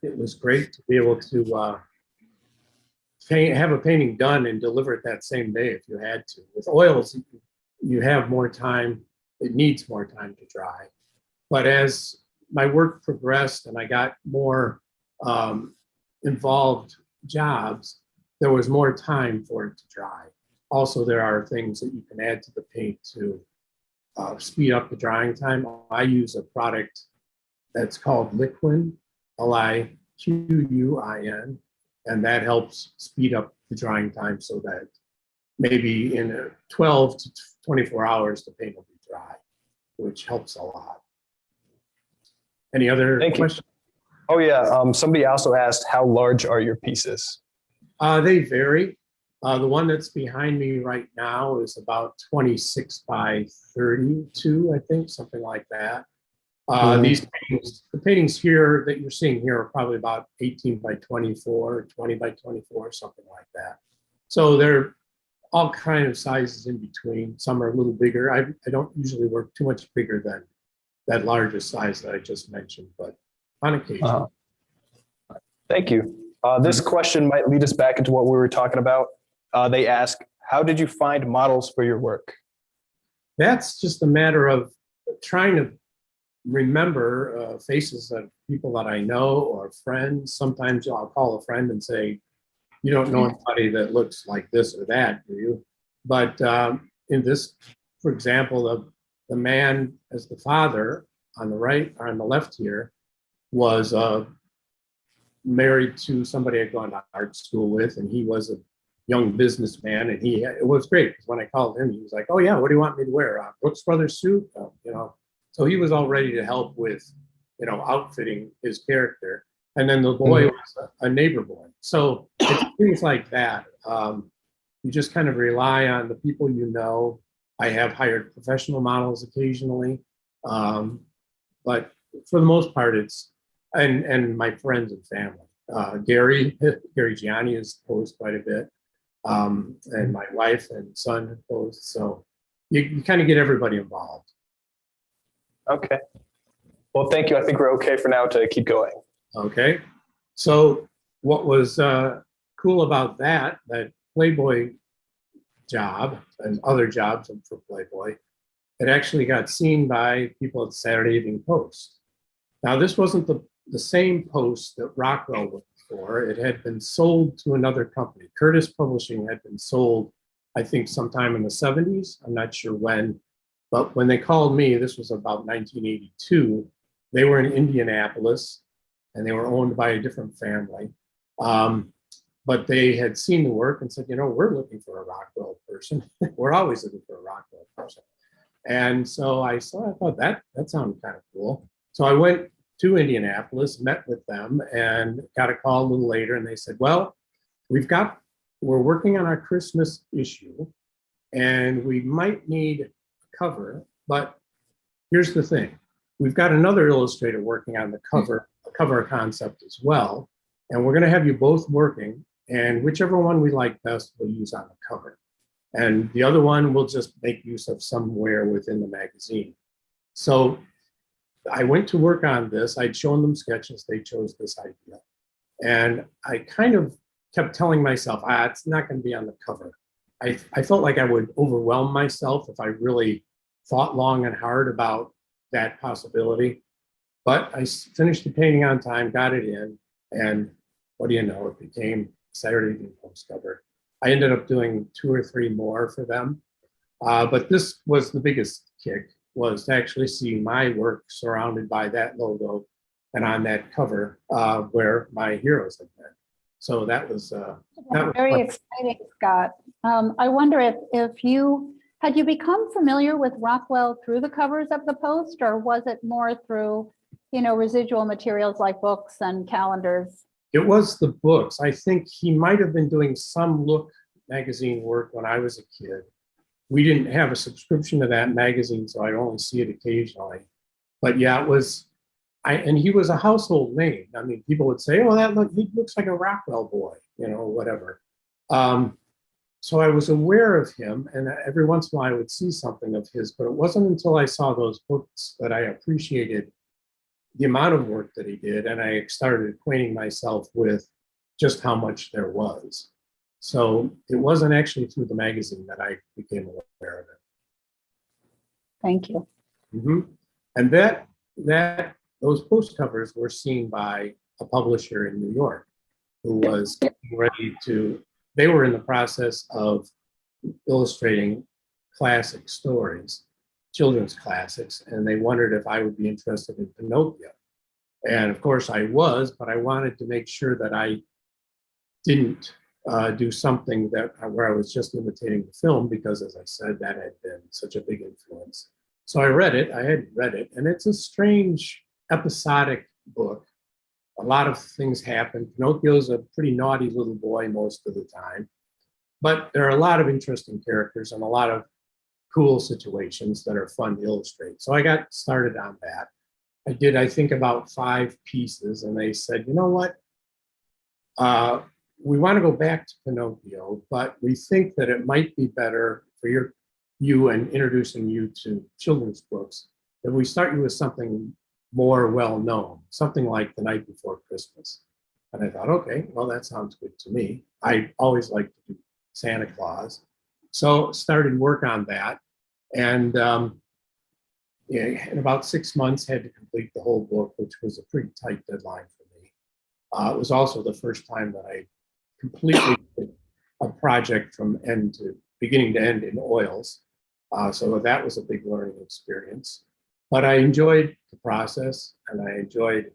It was great to be able to have a painting done and deliver it that same day if you had to. With oils, you have more time. It needs more time to dry. But as my work progressed and I got more involved jobs, there was more time for it to dry. Also, there are things that you can add to the paint to speed up the drying time. I use a product that's called Liquin, Liquin, and that helps speed up the drying time so that maybe in 12 to 24 hours, the paint will be dry, which helps a lot. Any other questions? Oh yeah, somebody also asked, how large are your pieces? They vary. The one that's behind me right now is about 26 by 32, I think, something like that. These paintings, the paintings here that you're seeing here are probably about 18 by 24, 20 by 24, something like that. So they're all kind of sizes in between. Some are a little bigger. I don't usually work too much bigger than that largest size that I just mentioned, but on occasion. Thank you. This question might lead us back into what we were talking about. They ask, how did you find models for your work? That's just a matter of trying to remember faces of people that I know or friends. Sometimes I'll call a friend and say, you don't know anybody that looks like this or that, do you? But in this, for example, the man as the father on the right, or on the left here, was married to somebody I'd gone to art school with, and he was a young businessman, and it was great because when I called him, he was like, "Oh yeah, what do you want me to wear? Brooks Brothers suit?" You know, so he was all ready to help with, you know, outfitting his character. And then the boy was a neighbor boy. So it's things like that. You just kind of rely on the people you know. I have hired professional models occasionally, but for the most part, it's and my friends and family. Gary Gianni has posed quite a bit, and my wife and son have posed. So you kind of get everybody involved. Okay. Well, thank you. I think we're okay for now to keep going. Okay. So what was cool about that Playboy job and other jobs for Playboy, it actually got seen by people at Saturday Evening Post. Now, this wasn't the same Post that Rockwell worked for. It had been sold to another company. Curtis Publishing had been sold, I think, sometime in the 70s. I'm not sure when. But when they called me, this was about 1982, they were in Indianapolis, and they were owned by a different family. But they had seen the work and said, you know, we're looking for a Rockwell person. We're always looking for a Rockwell person. And so I thought that sounded kind of cool. So I went to Indianapolis, met with them, and got a call a little later, and they said, well, we're working on our Christmas issue, and we might need a cover, but here's the thing. We've got another illustrator working on the cover concept as well, and we're going to have you both working, and whichever one we like best, we'll use on the cover. And the other one we'll just make use of somewhere within the magazine. So I went to work on this. I'd shown them sketches. They chose this idea. And I kind of kept telling myself, it's not going to be on the cover. I felt like I would overwhelm myself if I really thought long and hard about that possibility. But I finished the painting on time, got it in, and what do you know, it became Saturday Evening Post cover. I ended up doing 2 or 3 more for them. But this was the biggest kick, was to actually see my work surrounded by that logo and on that cover where my heroes had been. So that was very fun. exciting, Scott. I wonder if had you become familiar with Rockwell through the covers of the Post, or was it more through, you know, residual materials like books and calendars? It was the books. I think he might have been doing some Look magazine work when I was a kid. We didn't have a subscription to that magazine, so I'd only see it occasionally. But yeah, it was, and he was a household name. I mean, people would say, oh, he looks like a Rockwell boy, you know, whatever. So I was aware of him, and every once in a while I would see something of his, but it wasn't until I saw those books that I appreciated the amount of work that he did, and I started acquainting myself with just how much there was. So it wasn't actually through the magazine that I became aware of it. Thank you. And those Post covers were seen by a publisher in New York who was ready to, they were in the process of illustrating classic stories, children's classics, and they wondered if I would be interested in Pinocchio. And of course I was, but I wanted to make sure that I didn't do something where I was just imitating the film, because as I said, that had been such a big influence. So I had read it, and it's a strange episodic book. A lot of things happen. Pinocchio's a pretty naughty little boy most of the time, But there are a lot of interesting characters and a lot of cool situations that are fun to illustrate. So I got started on that. I did, I think, about 5 pieces, and they said, you know what? We want to go back to Pinocchio, but we think that it might be better for you and introducing you to children's books, that we start you with something more well-known, something like The Night Before Christmas. And I thought, okay, well, that sounds good to me. I always like to do Santa Claus. So started work on that. And in about 6 months, had to complete the whole book, which was a pretty tight deadline for me. It was also the first time that I completely did a project from beginning to end in oils. So that was a big learning experience. But I enjoyed the process, and I enjoyed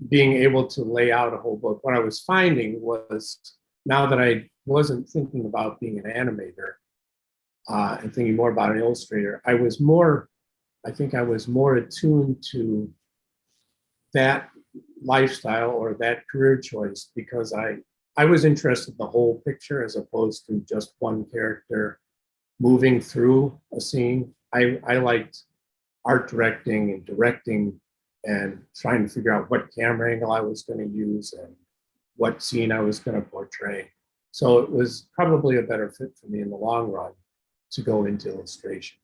being able to lay out a whole book. What I was finding was, now that I wasn't thinking about being an animator and thinking more about an illustrator, I think I was more attuned to that lifestyle or that career choice, because I was interested in the whole picture as opposed to just one character moving through a scene. I liked art directing and trying to figure out what camera angle I was going to use and what scene I was going to portray. So it was probably a better fit for me in the long run to go into illustration.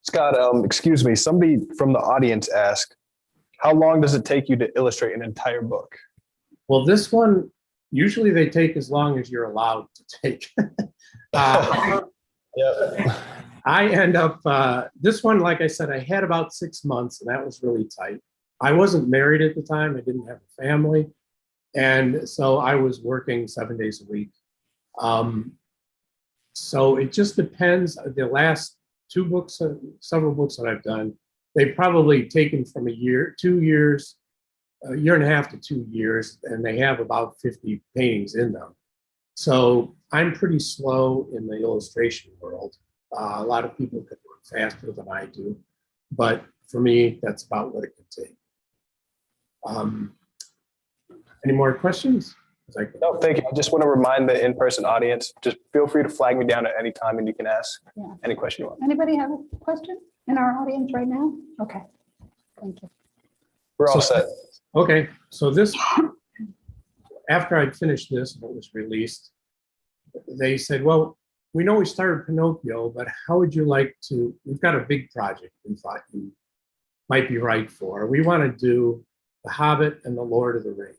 Scott, excuse me, somebody from the audience asked, how long does it take you to illustrate an entire book? Well, this one, usually they take as long as you're allowed to take. Yeah. I end up, this one, like I said, I had about 6 months, and that was really tight. I wasn't married at the time. I didn't have a family. And so I was working 7 days a week. So it just depends. The last 2 books, several books that I've done, they've probably taken from a year, 2 years, a year and a half to 2 years, and they have about 50 paintings in them. So I'm pretty slow in the illustration world. A lot of people could work faster than I do, but for me, that's about what it can take. Any more questions? No, thank you. I just want to remind the in-person audience, just feel free to flag me down at any time and you can ask any question you want. Anybody have a question in our audience right now? Okay, thank you. We're all set. Okay, so this, after I'd finished this and it was released, they said, well, we know we started Pinocchio, but how would you like to, we've got a big project we thought you might be right for. We want to do The Hobbit and The Lord of the Rings.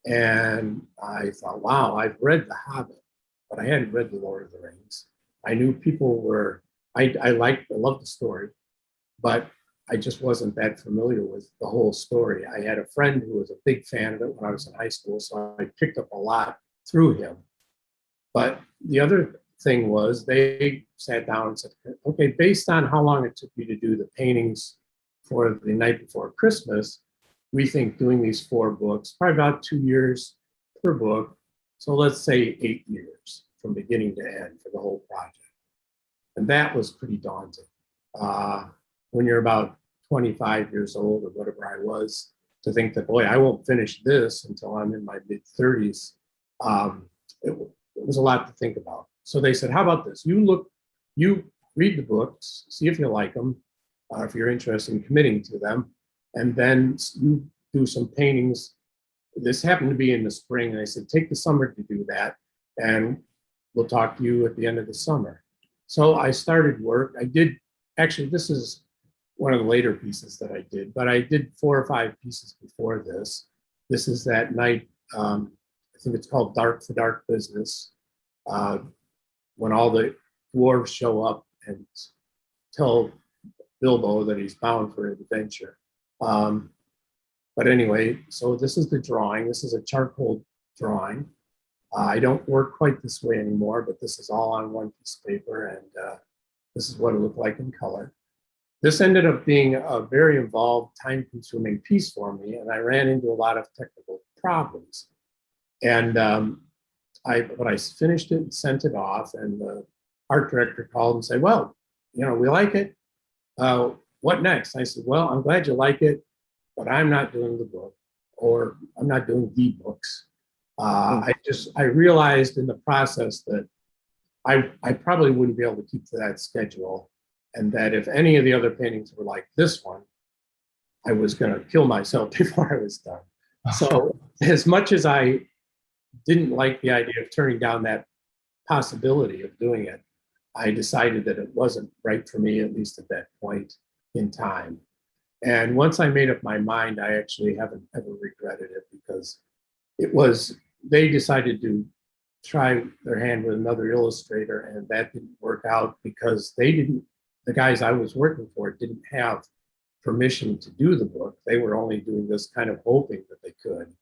And I thought, wow, I've read The Hobbit, but I hadn't read The Lord of the Rings. I knew people were, I loved the story, but I just wasn't that familiar with the whole story. I had a friend who was a big fan of it when I was in high school, so I picked up a lot through him. But the other thing was, they sat down and said, okay, based on how long it took you to do the paintings for The Night Before Christmas, we think doing these 4 books, probably about 2 years per book. So let's say 8 years from beginning to end for the whole project. And that was pretty daunting. When you're about 25 years old or whatever I was, to think that, boy, I won't finish this until I'm in my mid-30s. It was a lot to think about. So they said, how about this? You read the books, see if you like them, if you're interested in committing to them, and then you do some paintings. This happened to be in the spring, and I said, take the summer to do that, and we'll talk to you at the end of the summer. So I started work. I did, actually, this is one of the later pieces that I did, but I did 4 or 5 pieces before this. This is that night, I think it's called Dark for Dark Business, when all the dwarves show up and tell Bilbo that he's bound for an adventure. But anyway, so this is the drawing. This is a charcoal drawing. I don't work quite this way anymore, but this is all on one piece of paper, and this is what it looked like in color. This ended up being a very involved, time-consuming piece for me, and I ran into a lot of technical problems. And I finished it and sent it off, and the art director called and said, well, you know, we like it. What next? I said, well, I'm glad you like it, but I'm not doing the book, or I'm not doing the books. I realized in the process that I probably wouldn't be able to keep to that schedule. And that if any of the other paintings were like this one, I was going to kill myself before I was done. So as much as I didn't like the idea of turning down that possibility of doing it, I decided that it wasn't right for me, at least at that point in time. And once I made up my mind, I actually haven't ever regretted it, because they decided to try their hand with another illustrator, and that didn't work out because the guys I was working for didn't have permission to do the book. They were only doing this kind of hoping that they could.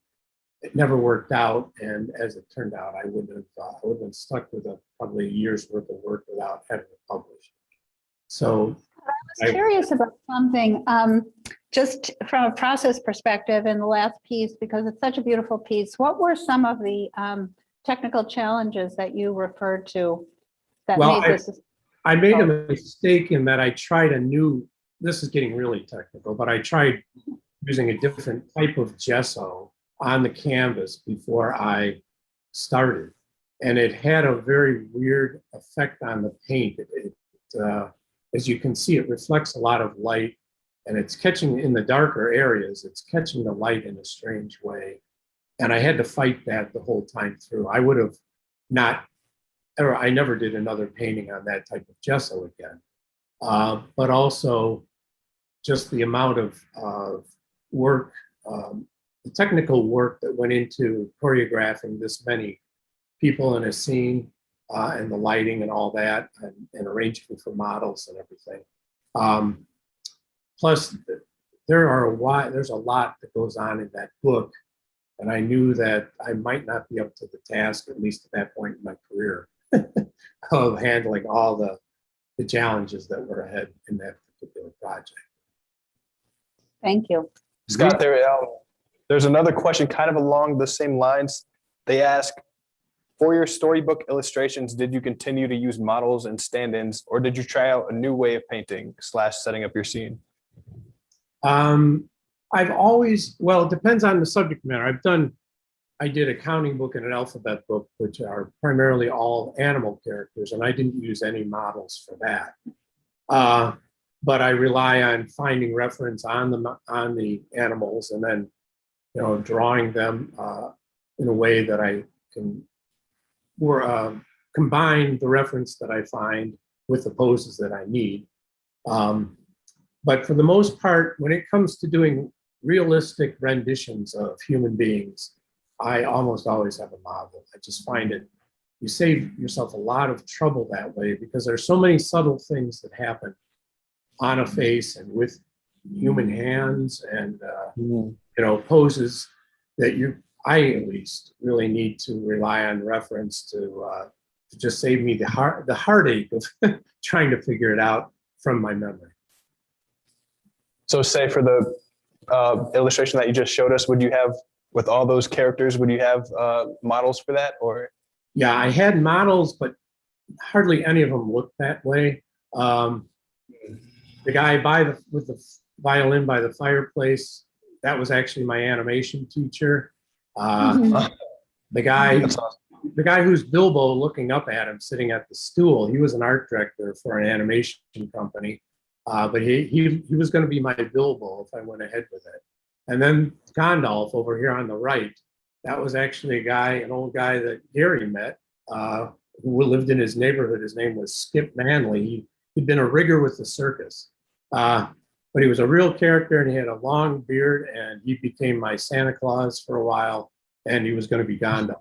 It never worked out, and as it turned out, I would have been stuck with probably a year's worth of work without having it published. So I was curious about something, just from a process perspective in the last piece, because it's such a beautiful piece. What were some of the technical challenges that you referred to that Well, made this? I made a mistake in that I tried this is getting really technical, but I tried using a different type of gesso on the canvas before I started. And it had a very weird effect on the paint. As you can see, it reflects a lot of light, and it's catching in the darker areas, it's catching the light in a strange way. And I had to fight that the whole time through. I would have I never did another painting on that type of gesso again. But also just the amount of work, the technical work that went into choreographing this many people in a scene, and the lighting and all that, and arranging for models and everything. Plus, there's a lot that goes on in that book, and I knew that I might not be up to the task, at least at that point in my career, of handling all the challenges that were ahead in that particular project. Thank you. Scott, there's another question kind of along the same lines. They ask, for your storybook illustrations, did you continue to use models and stand-ins, or did you try out a new way of painting / setting up your scene? I've always, well, it depends on the subject matter. I did a counting book and an alphabet book, which are primarily all animal characters, and I didn't use any models for that. But I rely on finding reference on the animals, and then, drawing them in a way that I can combine the reference that I find with the poses that I need. But for the most part, when it comes to doing realistic renditions of human beings, I almost always have a model. I just find you save yourself a lot of trouble that way, because there's so many subtle things that happen on a face and with human hands and poses that I at least really need to rely on reference to just save me the heartache of trying to figure it out from my memory. So say for the illustration that you just showed us, would you have, with all those characters, would you have models for that, or? Yeah, I had models, but hardly any of them looked that way. The guy with the violin by the fireplace, that was actually my animation teacher. The guy who's Bilbo looking up at him, sitting at the stool, he was an art director for an animation company. But he was going to be my Bilbo if I went ahead with it. And then Gandalf over here on the right, that was actually an old guy that Gary met, who lived in his neighborhood. His name was Skip Manley. He'd been a rigger with the circus. But he was a real character, and he had a long beard, and he became my Santa Claus for a while, and he was going to be Gandalf.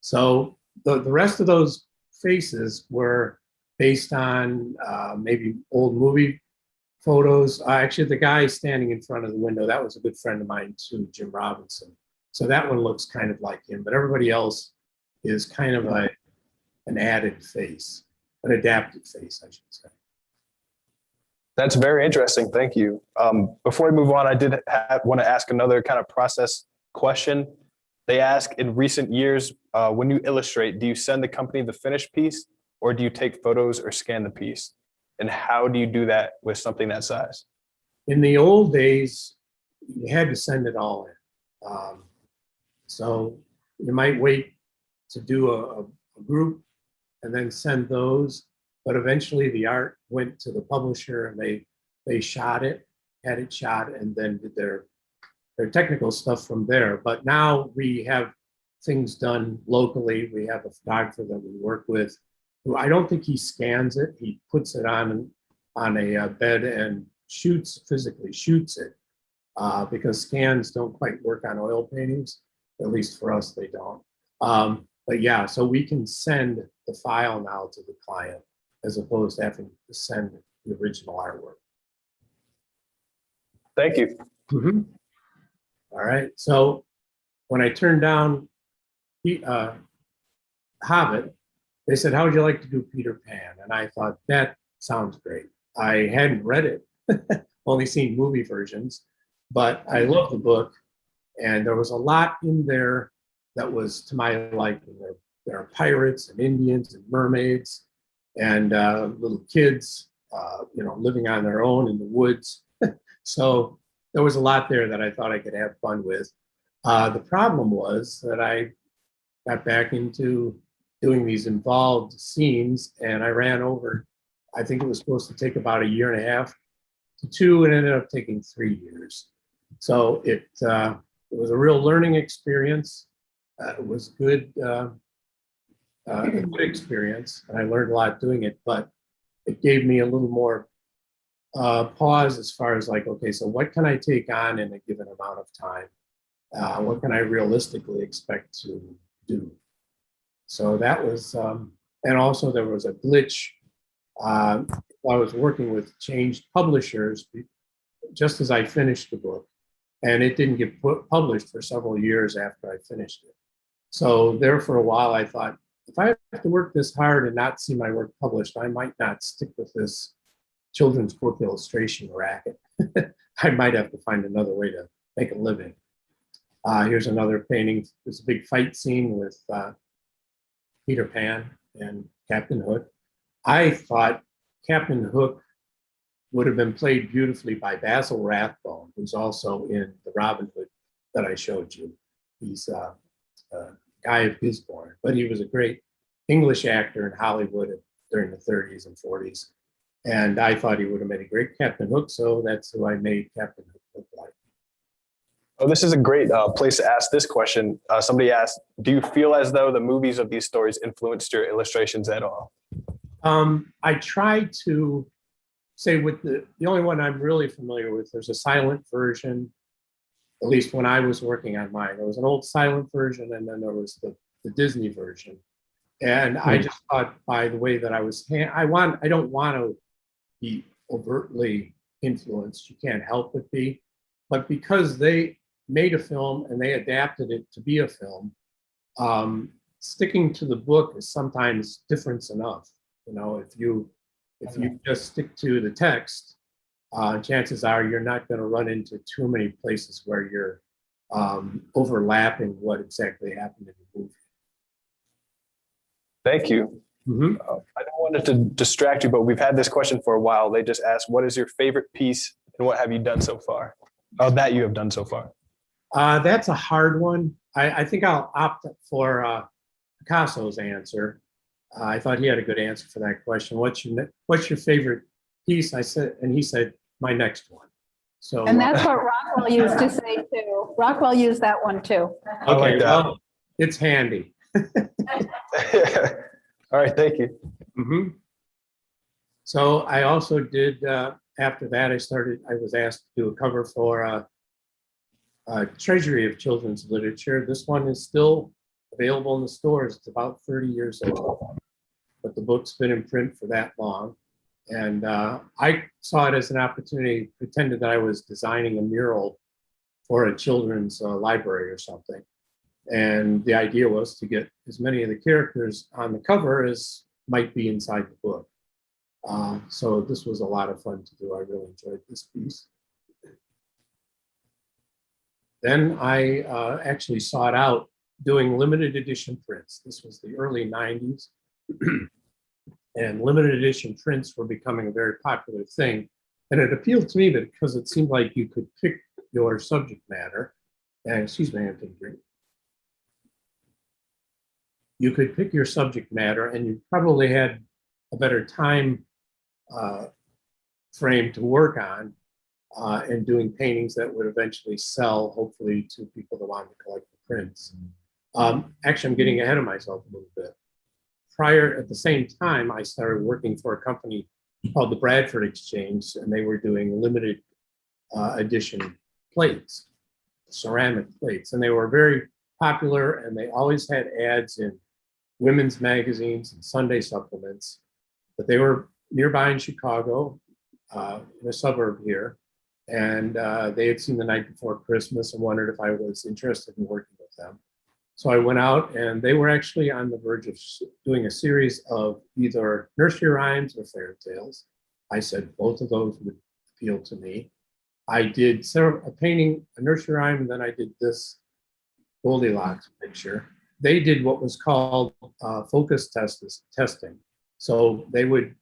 So the rest of those faces were based on maybe old movie photos. Actually, the guy standing in front of the window, that was a good friend of mine too, Jim Robinson. So that one looks kind of like him, but everybody else is kind of an added face, an adapted face, I should say. That's very interesting. Thank you. Before we move on, I did want to ask another kind of process question. They ask, in recent years, when you illustrate, do you send the company the finished piece, or do you take photos or scan the piece? And how do you do that with something that size? In the old days, you had to send it all in. So you might wait to do a group and then send those. But eventually the art went to the publisher and they shot it, had it shot, and then did their technical stuff from there. But now we have things done locally. We have a photographer that we work with who I don't think he scans it. He puts it on a bed and physically shoots it because scans don't quite work on oil paintings. At least for us, they don't. But yeah, so we can send the file now to the client as opposed to having to send the original artwork. Thank you. Mm-hmm. All right, so when I turned down Hobbit, they said, how would you like to do Peter Pan? And I thought, that sounds great. I hadn't read it, only seen movie versions, but I loved the book. And there was a lot in there that was to my liking. There are pirates and Indians and mermaids and little kids, living on their own in the woods. So there was a lot there that I thought I could have fun with. The problem was that I got back into doing these involved scenes and I ran over. I think it was supposed to take about 1.5 years to 2, and ended up taking 3 years. So it was a real learning experience. It was good, a good experience, and I learned a lot doing it, but it gave me a little more pause as far as like, okay, so what can I take on in a given amount of time? What can I realistically expect to do? So that was, and also there was a glitch. I was working with changed publishers just as I finished the book, and it didn't get published for several years after I finished it. So there for a while, I thought, if I have to work this hard and not see my work published, I might not stick with this children's book illustration racket. I might have to find another way to make a living. Here's another painting. There's a big fight scene with Peter Pan and Captain Hook. I thought Captain Hook would have been played beautifully by Basil Rathbone, who's also in the Robin Hood that I showed you. He's a guy of Gisborne, but he was a great English actor in Hollywood during the 30s and 40s. And I thought he would have made a great Captain Hook, so that's who I made Captain Hook look like. Oh, this is a great place to ask this question. Somebody asked, do you feel as though the movies of these stories influenced your illustrations at all? I try to say with the only one I'm really familiar with, there's a silent version, at least when I was working on mine. There was an old silent version and then there was the Disney version. And I just thought by the way that I was, I don't want to be overtly influenced. You can't help but be. But because they made a film and they adapted it to be a film, sticking to the book is sometimes difference enough. You know, if you just stick to the text, chances are you're not going to run into too many places where you're overlapping what exactly happened in the movie. Thank you. Mm-hmm. I don't want it to distract you, but we've had this question for a while. They just asked, what is your favorite piece and what have you done so far? Oh, that you have done so far. That's a hard one. I think I'll opt for Picasso's answer. I thought he had a good answer for that question. What's your favorite piece? I said, and he said, my next one. So, And that's what Rockwell used to say too. Rockwell used that one too. I like okay, that. well, it's handy. All right, thank you. Mm-hmm. So I also did, after that, I was asked to do a cover for a Treasury of Children's Literature. This one is still available in the stores. It's about 30 years old, but the book's been in print for that long. And I saw it as an opportunity, pretended that I was designing a mural for a children's library or something. And the idea was to get as many of the characters on the cover as might be inside the book. So this was a lot of fun to do. I really enjoyed this piece. Then I actually sought out doing limited edition prints. This was the early 90s. And limited edition prints were becoming a very popular thing. And it appealed to me that because it seemed like you could pick your subject matter. And excuse me, I'm taking a drink. you could pick your subject matter and you probably had a better time frame to work on and doing paintings that would eventually sell, hopefully, to people that wanted to collect the prints. Actually, I'm getting ahead of myself a little bit. At the same time, I started working for a company called the Bradford Exchange, and they were doing limited edition plates, ceramic plates, and they were very popular, and they always had ads in women's magazines and Sunday supplements. But they were nearby in Chicago, in a suburb here, and they had seen The Night Before Christmas and wondered if I was interested in working with them. So I went out, and they were actually on the verge of doing a series of either nursery rhymes or fairy tales. I said both of those would appeal to me. I did a painting, a nursery rhyme, and then I did this Goldilocks picture. They did what was called focus testing. So they would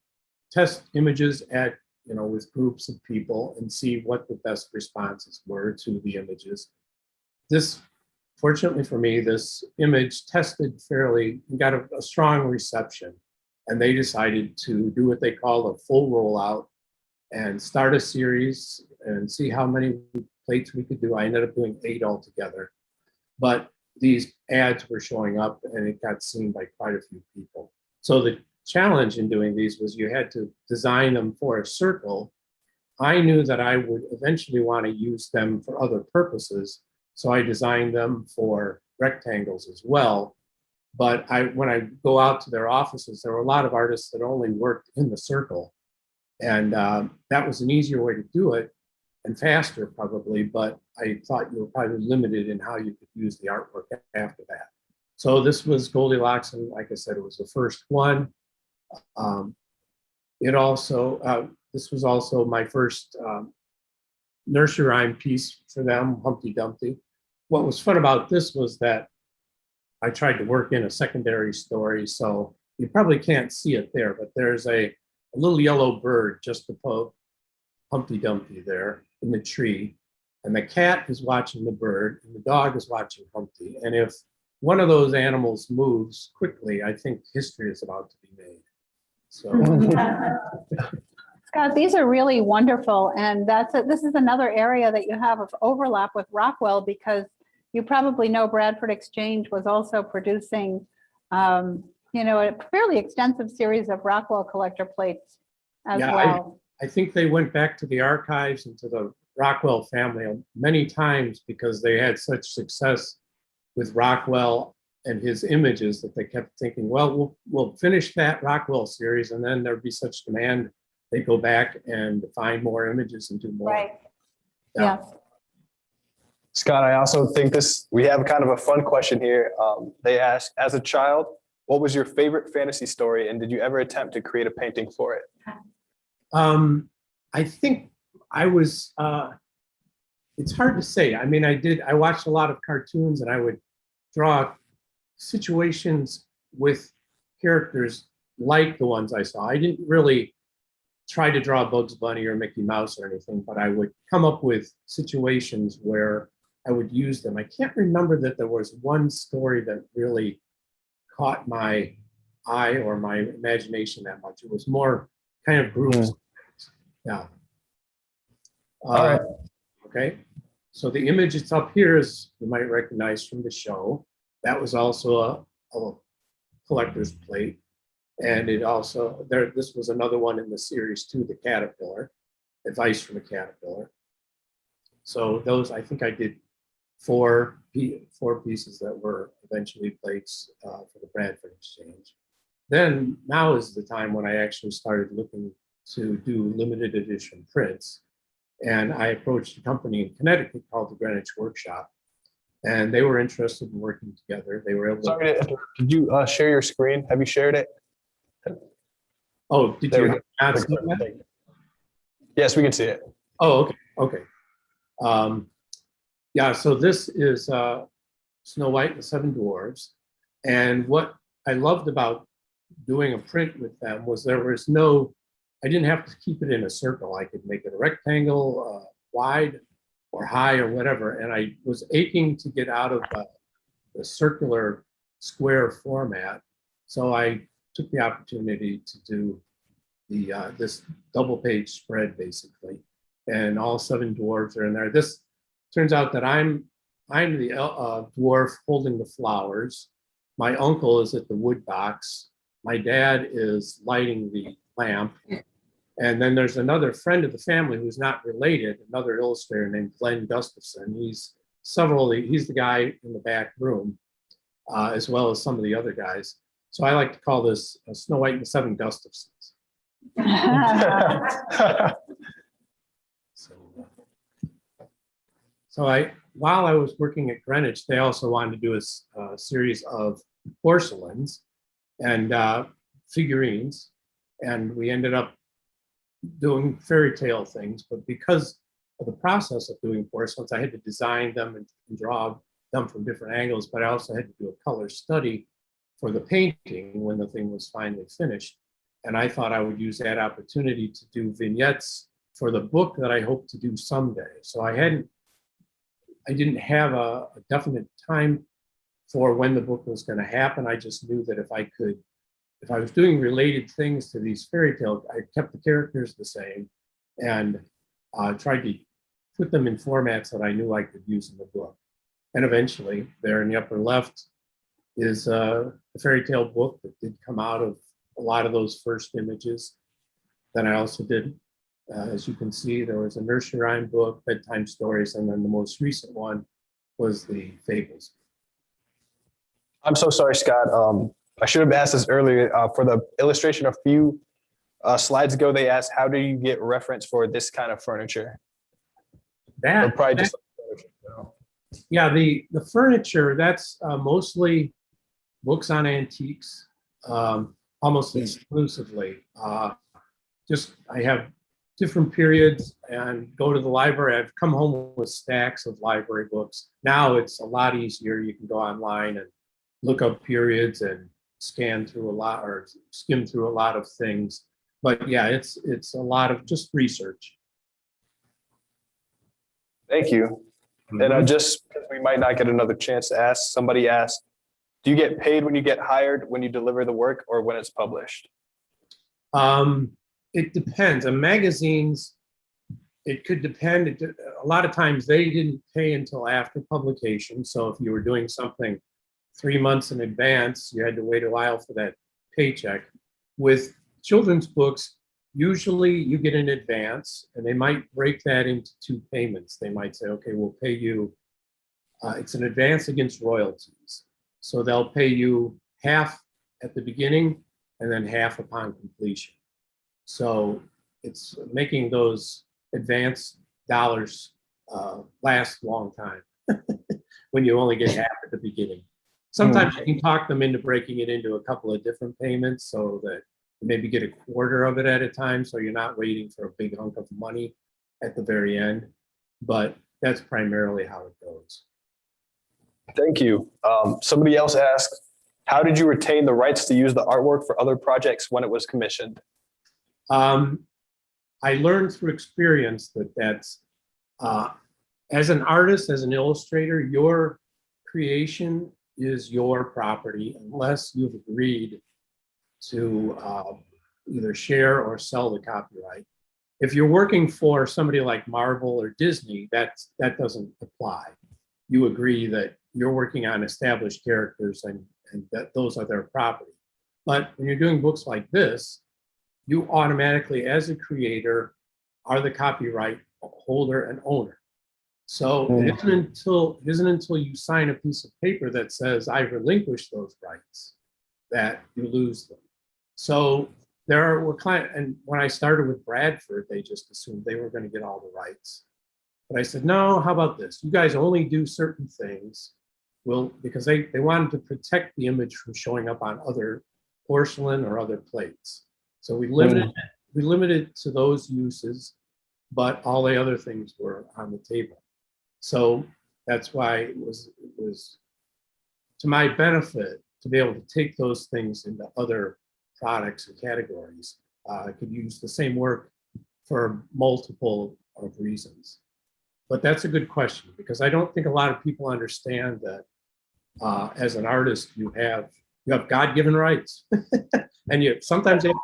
test images at, with groups of people and see what the best responses were to the images. Fortunately for me, this image tested fairly, got a strong reception, and they decided to do what they call a full rollout and start a series and see how many plates we could do. I ended up doing 8 altogether, but these ads were showing up and it got seen by quite a few people. So the challenge in doing these was you had to design them for a circle. I knew that I would eventually want to use them for other purposes, so I designed them for rectangles as well. But when I go out to their offices, there were a lot of artists that only worked in the circle. And that was an easier way to do it and faster probably, but I thought you were probably limited in how you could use the artwork after that. So this was Goldilocks, and like I said, it was the first one. This was also my first nursery rhyme piece for them, Humpty Dumpty. What was fun about this was that I tried to work in a secondary story, so you probably can't see it there, but there's a little yellow bird just above Humpty Dumpty there in the tree, and the cat is watching the bird, and the dog is watching Humpty. And if one of those animals moves quickly, I think history is about to be made. So. Scott, these are really wonderful, and this is another area that you have of overlap with Rockwell, because you probably know Bradford Exchange was also producing, a fairly extensive series of Rockwell collector plates as well. I think they went back to the archives and to the Rockwell family many times because they had such success with Rockwell and his images that they kept thinking, well, we'll finish that Rockwell series, and then there'd be such demand. They go back and find more images and do more. Right. Yeah. Yes. Scott, I also think we have kind of a fun question here. They ask, as a child, what was your favorite fantasy story, and did you ever attempt to create a painting for it? I think I was, it's hard to say. I mean, I watched a lot of cartoons, and I would draw situations with characters like the ones I saw. I didn't really try to draw Bugs Bunny or Mickey Mouse or anything, but I would come up with situations where I would use them. I can't remember that there was one story that really caught my eye or my imagination that much. It was more kind of groups. Yeah. All right. Okay. So the image that's up here is, you might recognize from the show. That was also a collector's plate. And it also, this was another one in the series too, the caterpillar, advice from a caterpillar. So those, I think I did four pieces that were eventually plates for the Bradford Exchange. Then now is the time when I actually started looking to do limited edition prints. And I approached a company in Connecticut called the Greenwich Workshop, and they were interested in working together. They were able to. Sorry to interrupt. Did you share your screen? Have you shared it? Oh, did There we you not see that? Yes, we can see it. Oh, okay. Yeah, so this is Snow White and the Seven Dwarves. And what I loved about doing a print with them was I didn't have to keep it in a circle. I could make it a rectangle, wide or high or whatever. And I was aching to get out of the circular square format. So I took the opportunity to do this double page spread basically, and all 7 dwarves are in there. This turns out that I'm the dwarf holding the flowers. My uncle is at the wood box. My dad is lighting the lamp. And then there's another friend of the family who's not related, another illustrator named Glenn Gustafson. He's the guy in the back room, as well as some of the other guys. So I like to call this Snow White and the 7 Gustafsons. So while I was working at Greenwich, they also wanted to do a series of porcelains and figurines, and we ended up doing fairy tale things. But because of the process of doing porcelains, I had to design them and draw them from different angles, but I also had to do a color study for the painting when the thing was finally finished. And I thought I would use that opportunity to do vignettes for the book that I hope to do someday. So I didn't have a definite time for when the book was going to happen. I just knew that if I was doing related things to these fairy tales, I kept the characters the same and tried to put them in formats that I knew I could use in the book. And eventually, there in the upper left is a fairy tale book that did come out of a lot of those first images. Then I also did, as you can see, there was a nursery rhyme book, bedtime stories, and then the most recent one was the fables. I'm so sorry, Scott. I should have asked this earlier. For the illustration a few slides ago, they asked, how do you get reference for this kind of furniture? Or probably just yeah, the furniture, that's mostly books on antiques, almost exclusively. I have different periods and go to the library. I've come home with stacks of library books. Now it's a lot easier. You can go online and look up periods and scan through a lot or skim through a lot of things. But yeah, it's a lot of just research. Thank you. And just because we might not get another chance to ask, somebody asked, do you get paid when you get hired, when you deliver the work, or when it's published? It depends. On magazines, it could depend. A lot of times they didn't pay until after publication. So if you were doing something 3 months in advance, you had to wait a while for that paycheck. With children's books, usually you get in advance, and they might break that into 2 payments. They might say, okay, we'll pay you, it's an advance against royalties. So they'll pay you half at the beginning and then half upon completion. So it's making those advance dollars last a long time when you only get half at the beginning. Sometimes you can talk them into breaking it into a couple of different payments so that you maybe get a quarter of it at a time, so you're not waiting for a big hunk of money at the very end. But that's primarily how it goes. Thank you. Somebody else asked, how did you retain the rights to use the artwork for other projects when it was commissioned? I learned through experience that's as an artist, as an illustrator, your creation is your property unless you've agreed to either share or sell the copyright. If you're working for somebody like Marvel or Disney, that doesn't apply. You agree that you're working on established characters and that those are their property. But when you're doing books like this, you automatically, as a creator, are the copyright holder and owner. So it isn't until you sign a piece of paper that says I relinquish those rights that you lose them. So there were and when I started with Bradford, they just assumed they were going to get all the rights. But I said, no, how about this? You guys only do certain things. Well, because they wanted to protect the image from showing up on other porcelain or other plates. So we limited to those uses, but all the other things were on the table. So that's why it was to my benefit to be able to take those things into other products and categories. I could use the same work for multiple of reasons. But that's a good question, because I don't think a lot of people understand that as an artist, you have God-given rights. And sometimes you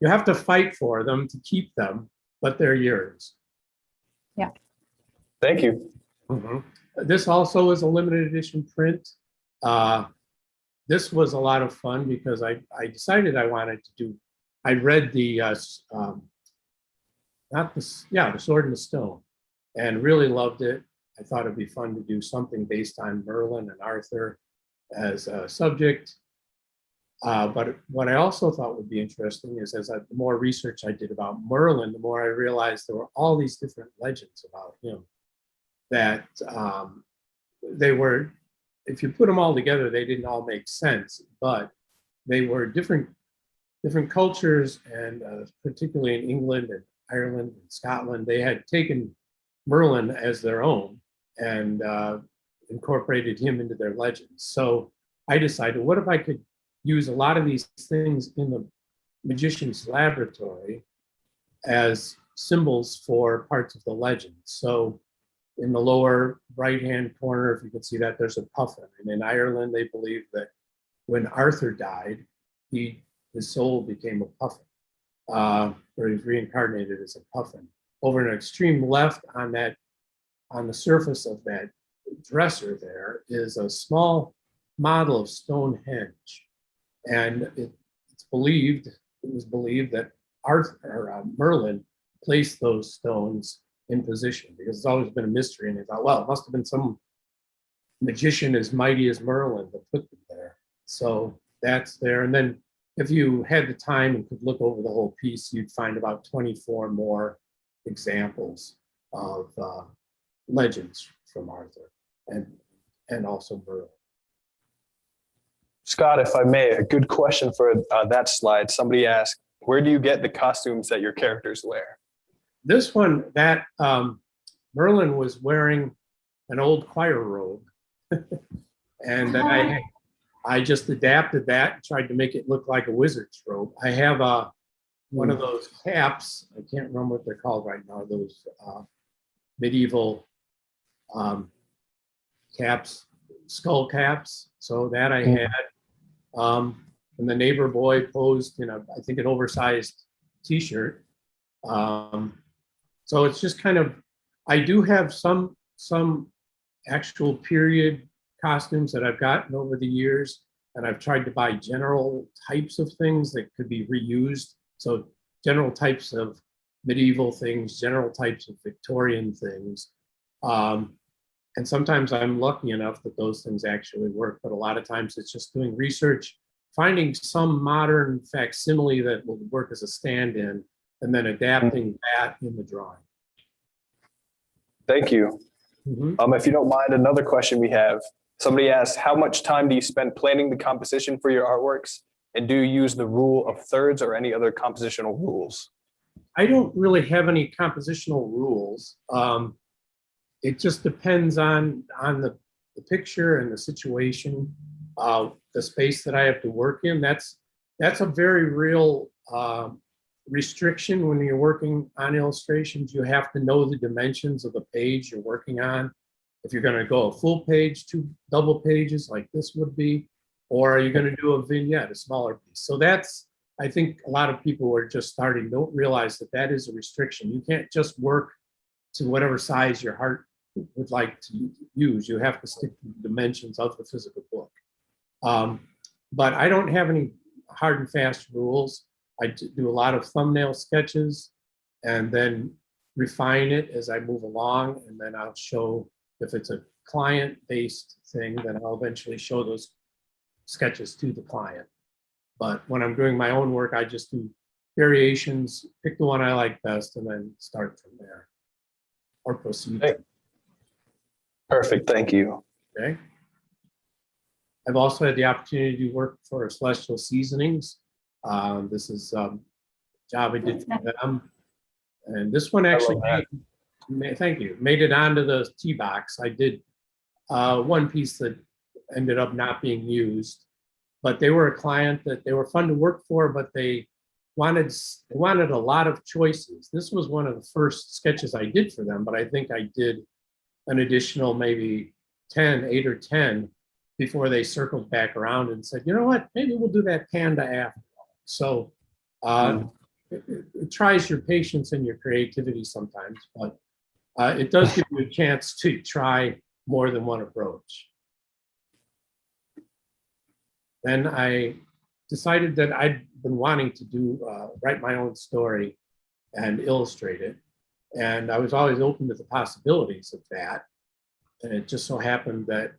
have to fight for them to keep them, but they're yours. Thank you. This also is a limited edition print. This was a lot of fun because I decided I wanted to do, I read the, the Sword in the Stone, and really loved it. I thought it'd be fun to do something based on Merlin and Arthur as a subject. But what I also thought would be interesting is the more research I did about Merlin, the more I realized there were all these different legends about him that they were, if you put them all together, they didn't all make sense, but they were different cultures, and particularly in England and Ireland and Scotland, they had taken Merlin as their own and incorporated him into their legends. So I decided, what if I could use a lot of these things in the magician's laboratory as symbols for parts of the legend. So in the lower right-hand corner, if you can see that, there's a puffin. And in Ireland, they believe that when Arthur died, his soul became a puffin, or he's reincarnated as a puffin. Over an extreme left on the surface of that dresser there is a small model of Stonehenge. And it was believed that Merlin placed those stones in position, because it's always been a mystery. And they thought, well, it must have been some magician as mighty as Merlin that put them there. So that's there. And then if you had the time and could look over the whole piece, you'd find about 24 more examples of legends from Arthur and also Merlin. Scott, if I may, a good question for that slide. Somebody asked, where do you get the costumes that your characters wear? This one, that Merlin was wearing an old choir robe. And I just adapted that and tried to make it look like a wizard's robe. I have one of those caps. I can't remember what they're called right now. Those medieval caps, skull caps. So that I had. And the neighbor boy posed in I think an oversized t-shirt. So it's just kind of, I do have some actual period costumes that I've gotten over the years, and I've tried to buy general types of things that could be reused. So general types of medieval things, general types of Victorian things. And sometimes I'm lucky enough that those things actually work, but a lot of times it's just doing research, finding some modern facsimile that will work as a stand-in, and then adapting that in the drawing. Thank you. If you don't mind, another question we have. Somebody asked, how much time do you spend planning the composition for your artworks? And do you use the rule of thirds or any other compositional rules? I don't really have any compositional rules. It just depends on the picture and the situation, the space that I have to work in. That's a very real restriction when you're working on illustrations. You have to know the dimensions of the page you're working on. If you're going to go a full page, 2 double pages like this would be, or are you going to do a vignette, a smaller piece? So that's, I think a lot of people who are just starting don't realize that that is a restriction. You can't just work to whatever size your heart would like to use. You have to stick to the dimensions of the physical book. But I don't have any hard and fast rules. I do a lot of thumbnail sketches and then refine it as I move along, and then I'll show, if it's a client-based thing, then I'll eventually show those sketches to the client. But when I'm doing my own work, I just do variations, pick the one I like best, and then start from there or proceed. Hey. Perfect, thank you. Okay. I've also had the opportunity to work for Celestial Seasonings. This is a job I did for them. And this one actually thank you, made it onto the tee box. I did one piece that ended up not being used, but they were a client that they were fun to work for, but they wanted a lot of choices. This was one of the first sketches I did for them, but I think I did an additional maybe 8 or 10 before they circled back around and said, you know what, maybe we'll do that panda after all. So it tries your patience and your creativity sometimes, but it does give you a chance to try more than one approach. Then I decided that I'd been wanting to write my own story and illustrate it. And I was always open to the possibilities of that. And it just so happened that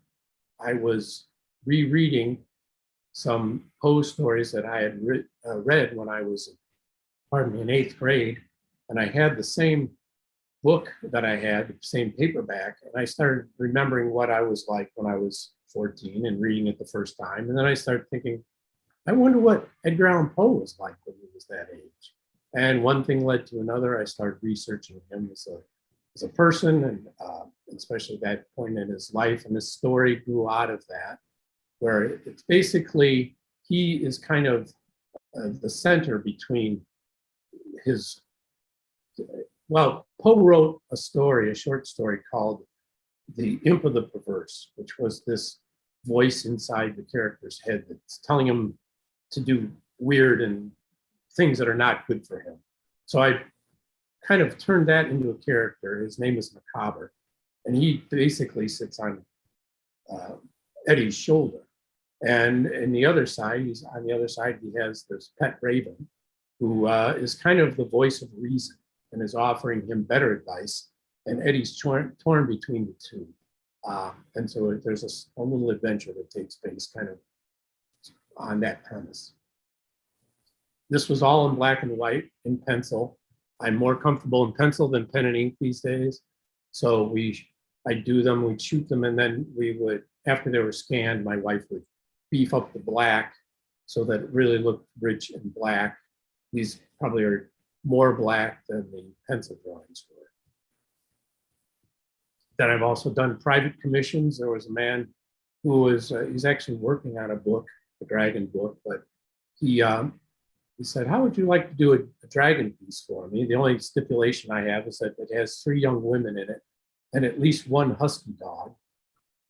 I was rereading some Poe stories that I had read when I was, in 8th grade. And I had the same book that I had, the same paperback. And I started remembering what I was like when I was 14 and reading it the first time. And then I started thinking, I wonder what Edgar Allan Poe was like when he was that age. And one thing led to another. I started researching him as a person, and especially that point in his life. And this story grew out of that, where it's basically, he is kind of the center between his, well, Poe wrote a short story called The Imp of the Perverse, which was this voice inside the character's head that's telling him to do weird and things that are not good for him. So I kind of turned that into a character. His name is Macabre, and he basically sits on Eddie's shoulder. And on the other side, he has this pet raven, who is kind of the voice of reason and is offering him better advice. And Eddie's torn between the two. And so there's a little adventure that takes place kind of on that premise. This was all in black and white in pencil. I'm more comfortable in pencil than pen and ink these days. So I'd do them, we'd shoot them, and then we would, after they were scanned, my wife would beef up the black so that it really looked rich and black. These probably are more black than the pencil drawings were. Then I've also done private commissions. There was a man who was, he's actually working on a book, a dragon book, but he said, how would you like to do a dragon piece for me? The only stipulation I have is that it has 3 young women in it and at least 1 husky dog.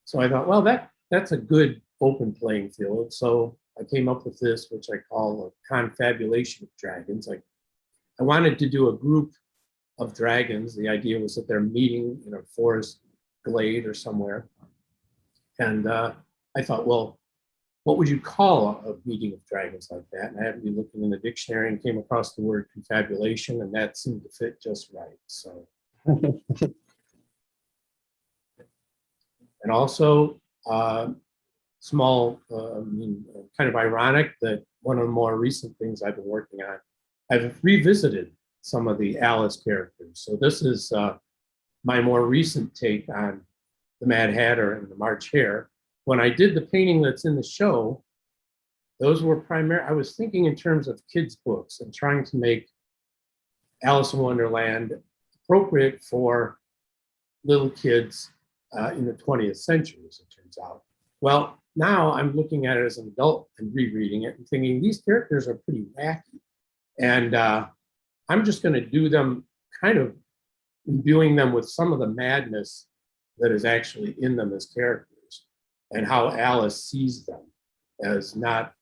So I thought, well, that's a good open playing field. So I came up with this, which I call a confabulation of dragons. I wanted to do a group of dragons. The idea was that they're meeting in a forest glade or somewhere. And I thought, well, what would you call a meeting of dragons like that? And I happened to be looking in the dictionary and came across the word confabulation, and that seemed to fit just right. So, and also small, kind of ironic that one of the more recent things I've been working on, I've revisited some of the Alice characters. So this is my more recent take on the Mad Hatter and the March Hare. When I did the painting that's in the show, those were I was thinking in terms of kids' books and trying to make Alice in Wonderland appropriate for little kids in the 20th century, as it turns out. Well, now I'm looking at it as an adult and rereading it and thinking these characters are pretty wacky. And I'm just going to do them kind of imbuing them with some of the madness that is actually in them as characters, and how Alice sees them as not,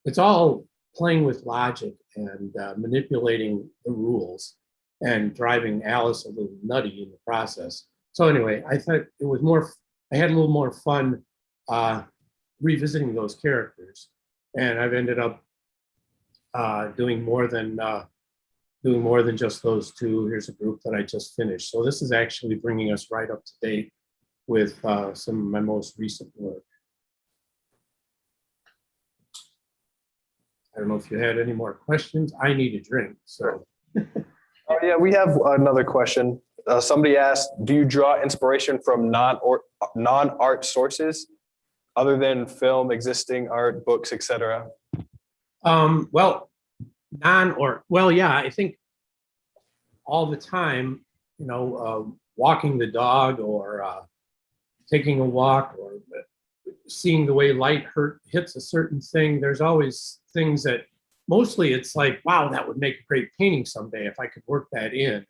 it's all playing with logic and manipulating the rules and driving Alice a little nutty in the process. So anyway, I thought it was I had a little more fun revisiting those characters, and I've ended up doing more than just those 2. Here's a group that I just finished. So this is actually bringing us right up to date with some of my most recent work. I don't know if you had any more questions. I need a drink, so. Oh, yeah, we have another question. Somebody asked, do you draw inspiration from non-art sources other than film, existing art, books, etc.? Well, yeah, I think all the time, walking the dog or taking a walk or seeing the way light hits a certain thing, there's always things that mostly it's like, wow, that would make a great painting someday if I could work that in.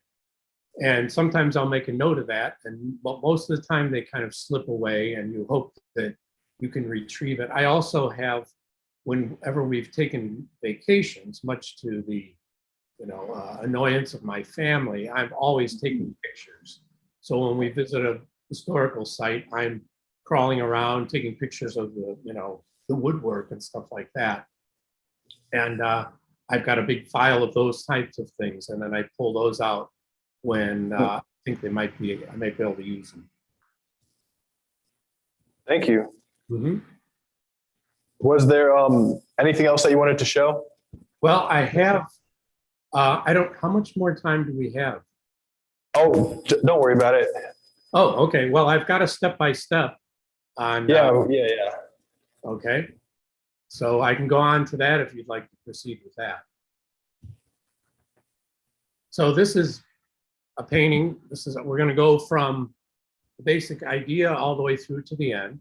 And sometimes I'll make a note of that, but most of the time they kind of slip away and you hope that you can retrieve it. I also have, whenever we've taken vacations, much to the annoyance of my family, I'm always taking pictures. So when we visit a historical site, I'm crawling around taking pictures of the woodwork and stuff like that. And I've got a big file of those types of things, and then I pull those out when I think I might be able to use them. Thank you. Mm-hmm. Was there anything else that you wanted to show? Well, I have, how much more time do we have? Oh, don't worry about it. Oh, okay. Well, I've got a step-by-step on. Yeah. Okay. So I can go on to that if you'd like to proceed with that. So this is a painting. We're going to go from the basic idea all the way through to the end.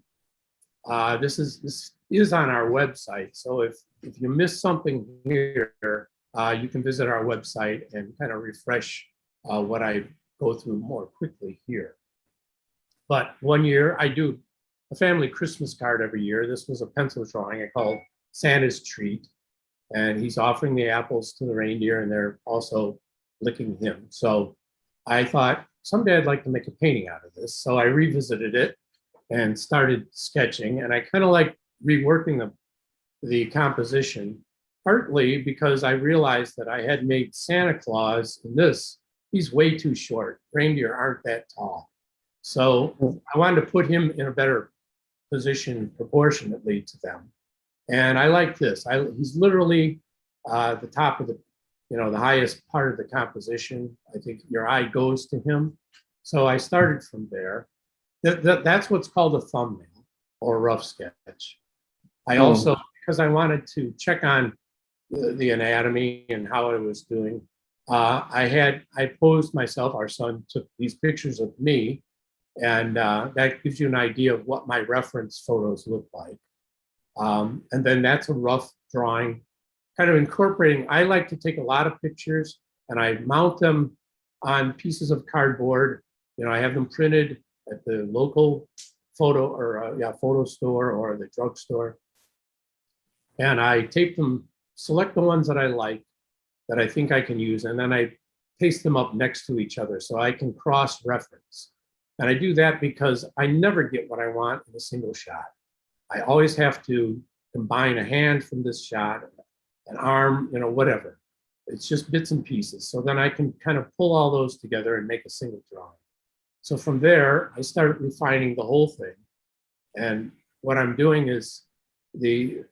This is on our website. So if you miss something here, you can visit our website and kind of refresh what I go through more quickly here. But one year I do a family Christmas card every year. This was a pencil drawing I called Santa's Treat. And he's offering the apples to the reindeer and they're also licking him. So I thought someday I'd like to make a painting out of this. So I revisited it and started sketching. And I kind of like reworking the composition, partly because I realized that I had made Santa Claus in this. He's way too short. Reindeer aren't that tall. So I wanted to put him in a better position proportionately to them. And I like this. He's literally the top of the highest part of the composition. I think your eye goes to him. So I started from there. That's what's called a thumbnail or a rough sketch. I also, because I wanted to check on the anatomy and how I was doing, I posed myself, our son took these pictures of me, and that gives you an idea of what my reference photos look like. And then that's a rough drawing, kind of incorporating. I like to take a lot of pictures and I mount them on pieces of cardboard. I have them printed at the local photo store or the drugstore. And I tape them, select the ones that I like, that I think I can use, and then I paste them up next to each other so I can cross-reference. And I do that because I never get what I want in a single shot. I always have to combine a hand from this shot, an arm, whatever. It's just bits and pieces. So then I can kind of pull all those together and make a single drawing. So from there, I started refining the whole thing. And what I'm doing is the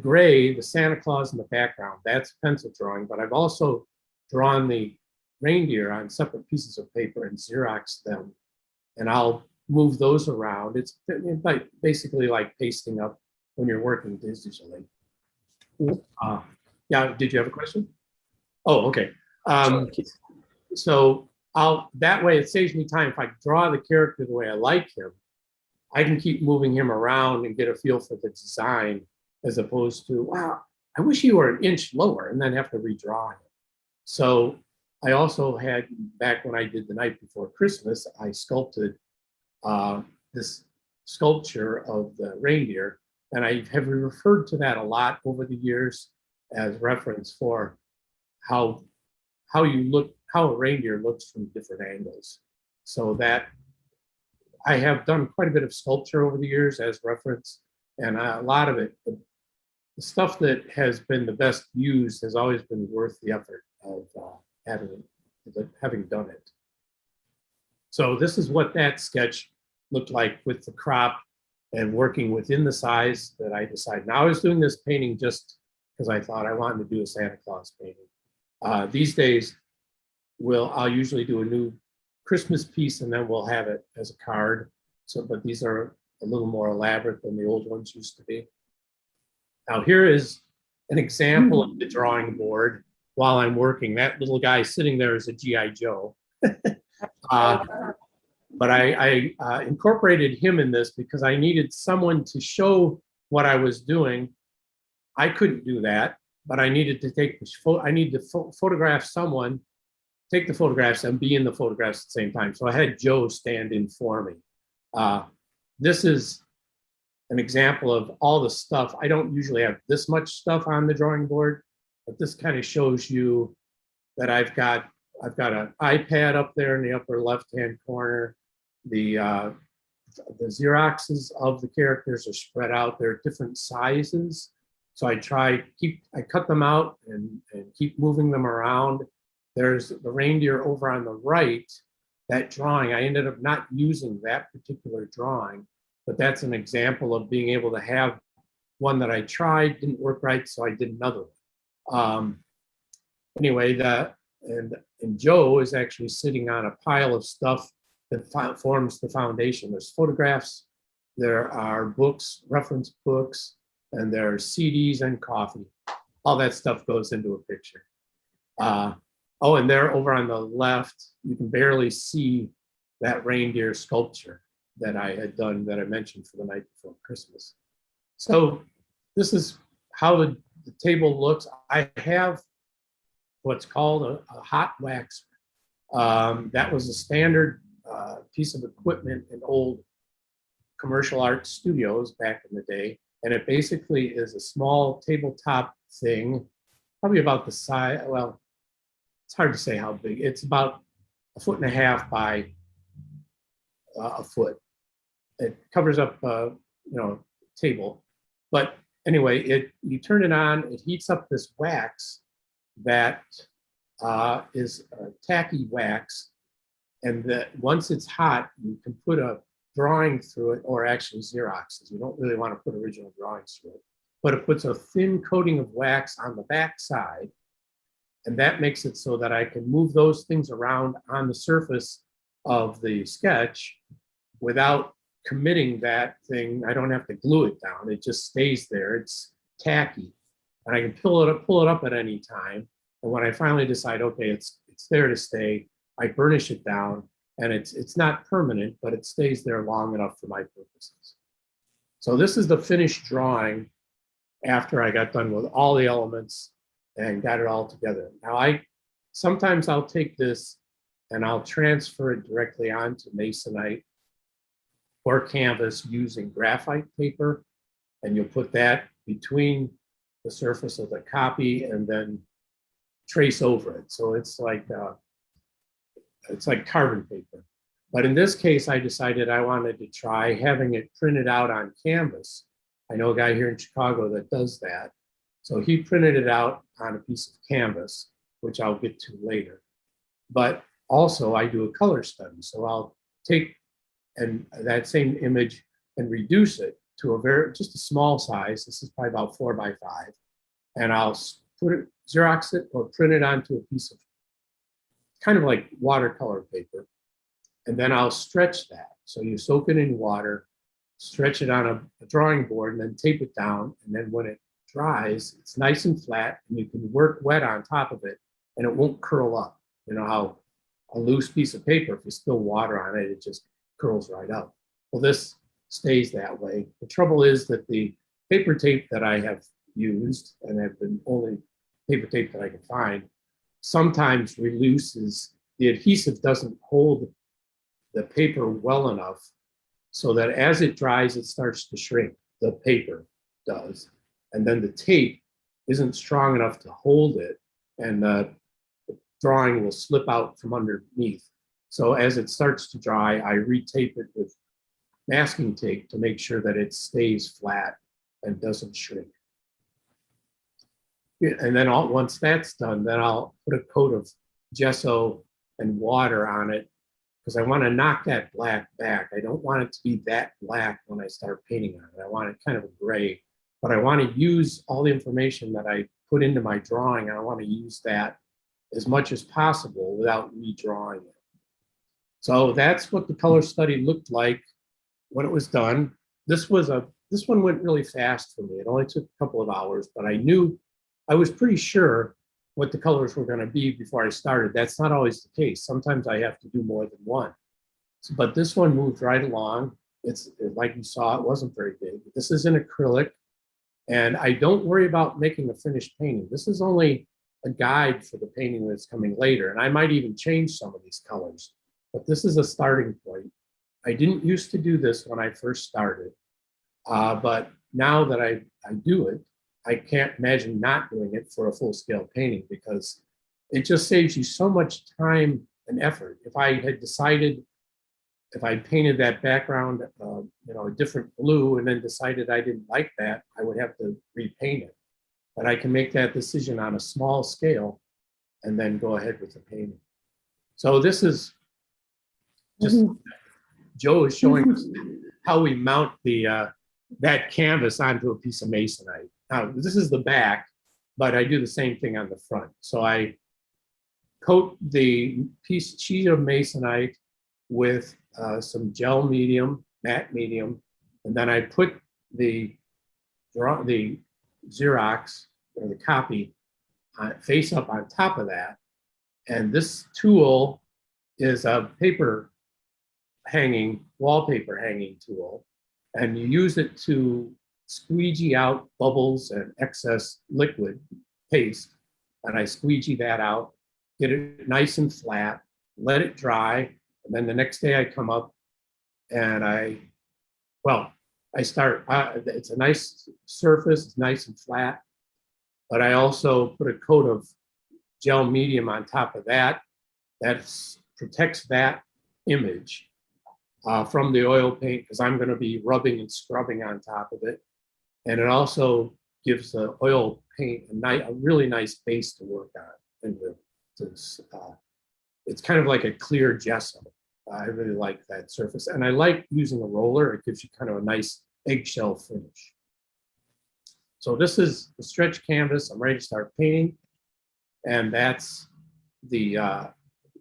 gray, the Santa Claus in the background, that's pencil drawing, but I've also drawn the reindeer on separate pieces of paper and Xerox them. And I'll move those around. It's basically like pasting up when you're working digitally. Yeah, did you have a question? Oh, okay. So that way it saves me time. If I draw the character the way I like him, I can keep moving him around and get a feel for the design, as opposed to, wow, I wish you were an inch lower, and then have to redraw him. So I also had, back when I did The Night Before Christmas, I sculpted this sculpture of the reindeer, and I have referred to that a lot over the years as reference for how a reindeer looks from different angles. So that I have done quite a bit of sculpture over the years as reference, and a lot of it, the stuff that has been the best used has always been worth the effort of having done it. So this is what that sketch looked like with the crop and working within the size that I decided. Now I was doing this painting just because I thought I wanted to do a Santa Claus painting. These days, I'll usually do a new Christmas piece and then we'll have it as a card. But these are a little more elaborate than the old ones used to be. Now here is an example of the drawing board while I'm working. That little guy sitting there is a G.I. Joe. But I incorporated him in this because I needed someone to show what I was doing. I couldn't do that, but I needed to photograph someone take the photographs and be in the photographs at the same time. So I had Joe stand in for me. This is an example of all the stuff. I don't usually have this much stuff on the drawing board, but this kind of shows you that I've got an iPad up there in the upper left-hand corner. The Xeroxes of the characters are spread out. They're different sizes. So I cut them out and keep moving them around. There's the reindeer over on the right, that drawing. I ended up not using that particular drawing, but that's an example of being able to have one that I tried, didn't work right, so I did another one. Anyway, and Joe is actually sitting on a pile of stuff that forms the foundation. There's photographs, there are books, reference books, and there are CDs and coffee. All that stuff goes into a picture. Oh, and there over on the left, you can barely see that reindeer sculpture that I had done that I mentioned for the night before Christmas. So this is how the table looks. I have what's called a hot wax. That was a standard piece of equipment in old commercial art studios back in the day. And it basically is a small tabletop thing, probably about the size, well, it's hard to say how big. It's about 1.5 feet by a foot. It covers up, table. But anyway, you turn it on, it heats up this wax that is tacky wax. And that once it's hot, you can put a drawing through it, or actually Xeroxes. You don't really want to put original drawings through it. But it puts a thin coating of wax on the back side. And that makes it so that I can move those things around on the surface of the sketch without committing that thing. I don't have to glue it down. It just stays there. It's tacky. And I can pull it up at any time. And when I finally decide, okay, it's there to stay, I burnish it down, and it's not permanent, but it stays there long enough for my purposes. So this is the finished drawing after I got done with all the elements and got it all together. Now sometimes I'll take this and I'll transfer it directly onto masonite or canvas using graphite paper, and you'll put that between the surface of the copy and then trace over it. So it's like carbon paper. But in this case, I decided I wanted to try having it printed out on canvas. I know a guy here in Chicago that does that. So he printed it out on a piece of canvas, which I'll get to later. But also I do a color study. So I'll take that same image and reduce it to just a small size. This is probably about 4 by 5. And I'll Xerox it or print it onto a piece of kind of like watercolor paper. And then I'll stretch that. So you soak it in water, stretch it on a drawing board, and then tape it down. And then when it dries, it's nice and flat, and you can work wet on top of it, and it won't curl up. You know how a loose piece of paper, if you spill water on it, it just curls right up. Well, this stays that way. The trouble is that the paper tape that I have used, and have been only paper tape that I can find, sometimes releases. The adhesive doesn't hold the paper well enough so that as it dries, it starts to shrink. The paper does. And then the tape isn't strong enough to hold it, and the drawing will slip out from underneath. So as it starts to dry, I retape it with masking tape to make sure that it stays flat and doesn't shrink. And then once that's done, then I'll put a coat of gesso and water on it, because I want to knock that black back. I don't want it to be that black when I start painting on it. I want it kind of a gray, but I want to use all the information that I put into my drawing. I want to use that as much as possible without redrawing it. So that's what the color study looked like when it was done. This one went really fast for me. It only took a couple of hours, but I was pretty sure what the colors were going to be before I started. That's not always the case. Sometimes I have to do more than one. But this one moved right along. It's like you saw, it wasn't very big. This is an acrylic, and I don't worry about making a finished painting. This is only a guide for the painting that's coming later. And I might even change some of these colors, but this is a starting point. I didn't used to do this when I first started, but now that I do it, I can't imagine not doing it for a full-scale painting because it just saves you so much time and effort. If I had decided, if I painted that background, a different blue and then decided I didn't like that, I would have to repaint it. But I can make that decision on a small scale and then go ahead with the painting. So this is just, Joe is showing us how we mount that canvas onto a piece of masonite. Now, this is the back, but I do the same thing on the front. So I coat the sheet of masonite with some gel medium, matte medium, and then I put the Xerox or the copy face up on top of that. And this tool is a wallpaper hanging tool. And you use it to squeegee out bubbles and excess liquid paste. And I squeegee that out, get it nice and flat, let it dry. And then the next day I come up and I start, it's a nice surface, it's nice and flat, but I also put a coat of gel medium on top of that. That protects that image from the oil paint because I'm going to be rubbing and scrubbing on top of it. And it also gives the oil paint a really nice base to work on. And it's kind of like a clear gesso. I really like that surface. And I like using a roller. It gives you kind of a nice eggshell finish. So this is the stretch canvas. I'm ready to start painting. And that's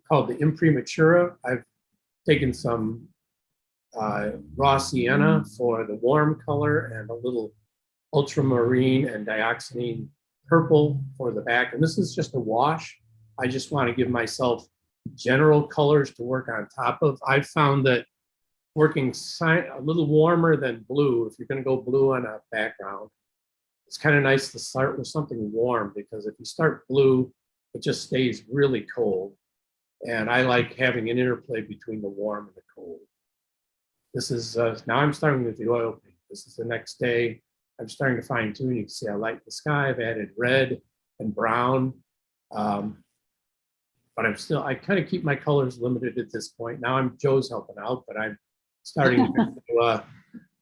called the Imprimatura. I've taken some raw sienna for the warm color and a little ultramarine and dioxazine purple for the back. And this is just a wash. I just want to give myself general colors to work on top of. I've found that working a little warmer than blue, if you're going to go blue on a background, it's kind of nice to start with something warm because if you start blue, it just stays really cold. And I like having an interplay between the warm and the cold. This is, now I'm starting with the oil paint. This is the next day. I'm starting to fine tune. You can see I like the sky. I've added red and brown. But I kind of keep my colors limited at this point. Now Joe's helping out, but I'm starting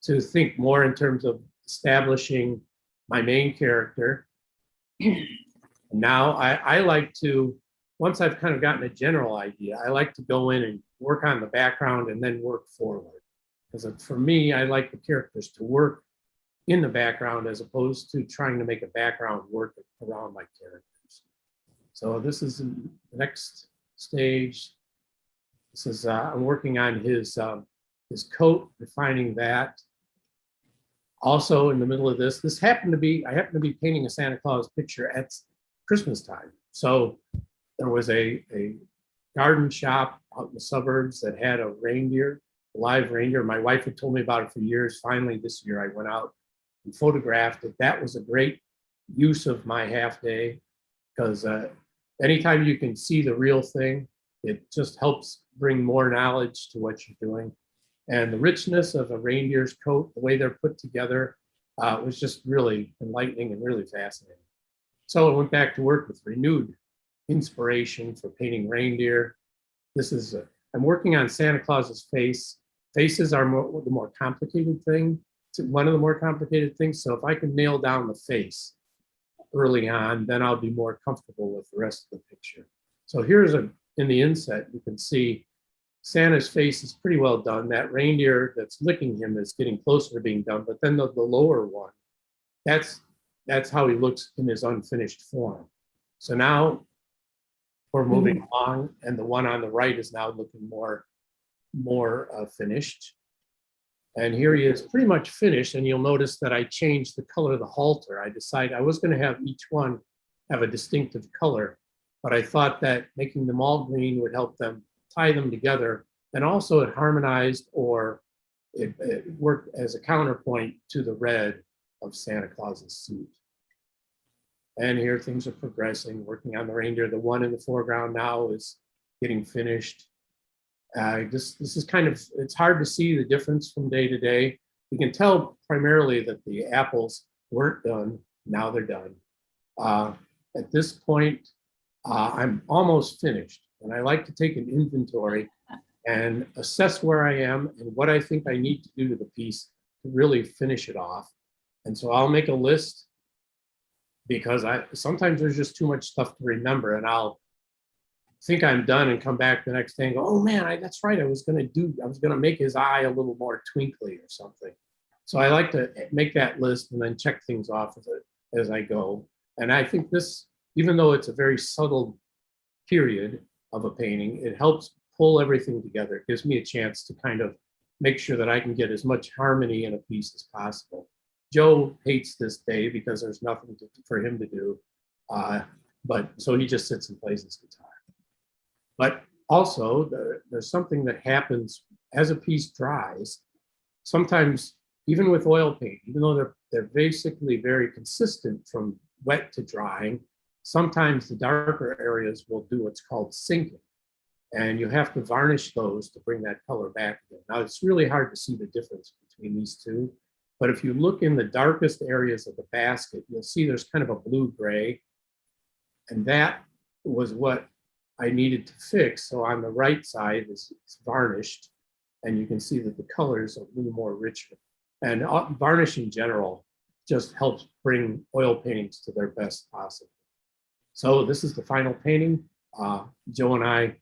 to think more in terms of establishing my main character. Now I like to, once I've kind of gotten a general idea, I like to go in and work on the background and then work forward. Because for me, I like the characters to work in the background as opposed to trying to make a background work around my characters. So this is the next stage. This is, I'm working on his coat, refining that. Also in the middle of this I happen to be painting a Santa Claus picture at Christmas time. So there was a garden shop out in the suburbs that had a reindeer, a live reindeer. My wife had told me about it for years. Finally, this year I went out and photographed it. That was a great use of my half day because anytime you can see the real thing, it just helps bring more knowledge to what you're doing. And the richness of a reindeer's coat, the way they're put together, was just really enlightening and really fascinating. So I went back to work with renewed inspiration for painting reindeer. This is, I'm working on Santa Claus's face. Faces are the more complicated thing. It's one of the more complicated things. So if I can nail down the face early on, then I'll be more comfortable with the rest of the picture. So here's in the inset, you can see Santa's face is pretty well done. That reindeer that's licking him is getting closer to being done, but then the lower one, that's how he looks in his unfinished form. So now we're moving along, and the one on the right is now looking more finished. And here he is pretty much finished, and you'll notice that I changed the color of the halter. I decided I was going to have each one have a distinctive color, but I thought that making them all green would help them tie them together, and also it harmonized, or it worked as a counterpoint to the red of Santa Claus's suit. And here things are progressing, working on the reindeer. The one in the foreground now is getting finished. This is kind of, it's hard to see the difference from day to day. You can tell primarily that the apples weren't done, now they're done. At this point, I'm almost finished, and I like to take an inventory and assess where I am and what I think I need to do to the piece to really finish it off. And so I'll make a list, because sometimes there's just too much stuff to remember, and I'll think I'm done and come back the next day and go, oh man, that's right, I was gonna make his eye a little more twinkly or something. So I like to make that list and then check things off of it as I go. And I think this, even though it's a very subtle period of a painting, it helps pull everything together. It gives me a chance to kind of make sure that I can get as much harmony in a piece as possible. Joe hates this day because there's nothing for him to do. But so he just sits and plays his guitar. But also there's something that happens as a piece dries. Sometimes even with oil paint, even though they're basically very consistent from wet to drying, sometimes the darker areas will do what's called sinking. And you have to varnish those to bring that color back again. Now it's really hard to see the difference between these two. But if you look in the darkest areas of the basket, you'll see there's kind of a blue-gray. And that was what I needed to fix. So on the right side, it's varnished. And you can see that the color is a little more richer. And varnish in general just helps bring oil paintings to their best possible. So this is the final painting. Joe and I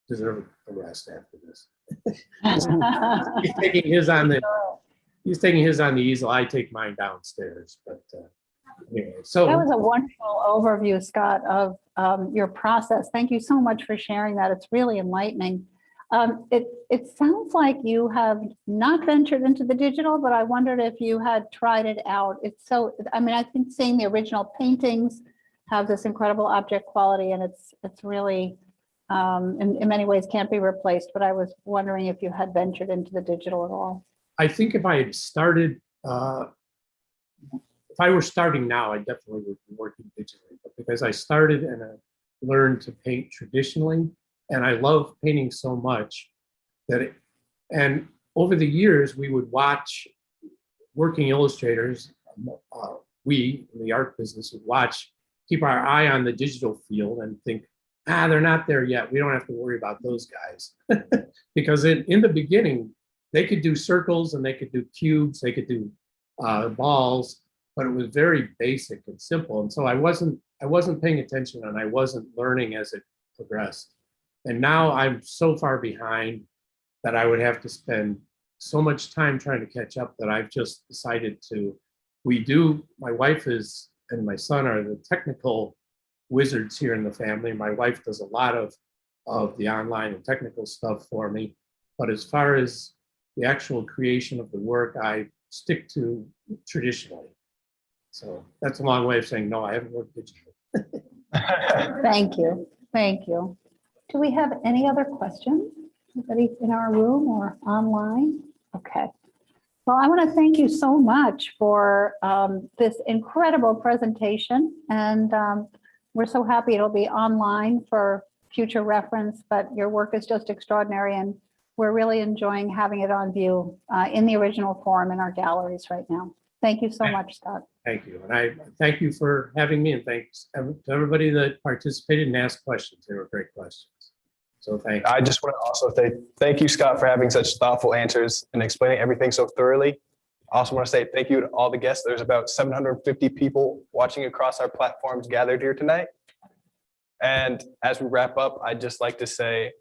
deserve a rest after this. He's taking his on the easel. I take mine downstairs. But anyway, so That was a wonderful overview, Scott, of your process. Thank you so much for sharing that. It's really enlightening. It sounds like you have not ventured into the digital, but I wondered if you had tried it out. It's so, I mean, I've been seeing the original paintings have this incredible object quality, and it's really, in many ways can't be replaced, but I was wondering if you had ventured into the digital at all. I think if I had started, if I were starting now, I definitely would be working digitally, but because I started and I learned to paint traditionally, and I love painting so much that and over the years, we would watch working illustrators, we in the art business would keep our eye on the digital field and think, they're not there yet. We don't have to worry about those guys. Because in the beginning, they could do circles and they could do cubes, they could do balls, but it was very basic and simple. And so I wasn't paying attention, and I wasn't learning as it progressed. And now I'm so far behind that I would have to spend so much time trying to catch up that I've just decided to, my wife and my son are the technical wizards here in the family. My wife does a lot of the online and technical stuff for me. But as far as the actual creation of the work, I stick to traditionally. So that's a long way of saying, no, I haven't worked digitally. Thank you. Thank you. Do we have any other questions? Anybody in our room or online? Okay. Well, I want to thank you so much for this incredible presentation. And we're so happy it'll be online for future reference, but your work is just extraordinary. And we're really enjoying having it on view in the original form in our galleries right now. Thank you so much, Scott. Thank you. And I thank you for having me, and thanks to everybody that participated and asked questions. They were great questions. So thank you. I just want to also say thank you, Scott, for having such thoughtful answers and explaining everything so thoroughly. I also want to say thank you to all the guests. There's about 750 people watching across our platforms gathered here tonight. And as we wrap up, I'd just like to say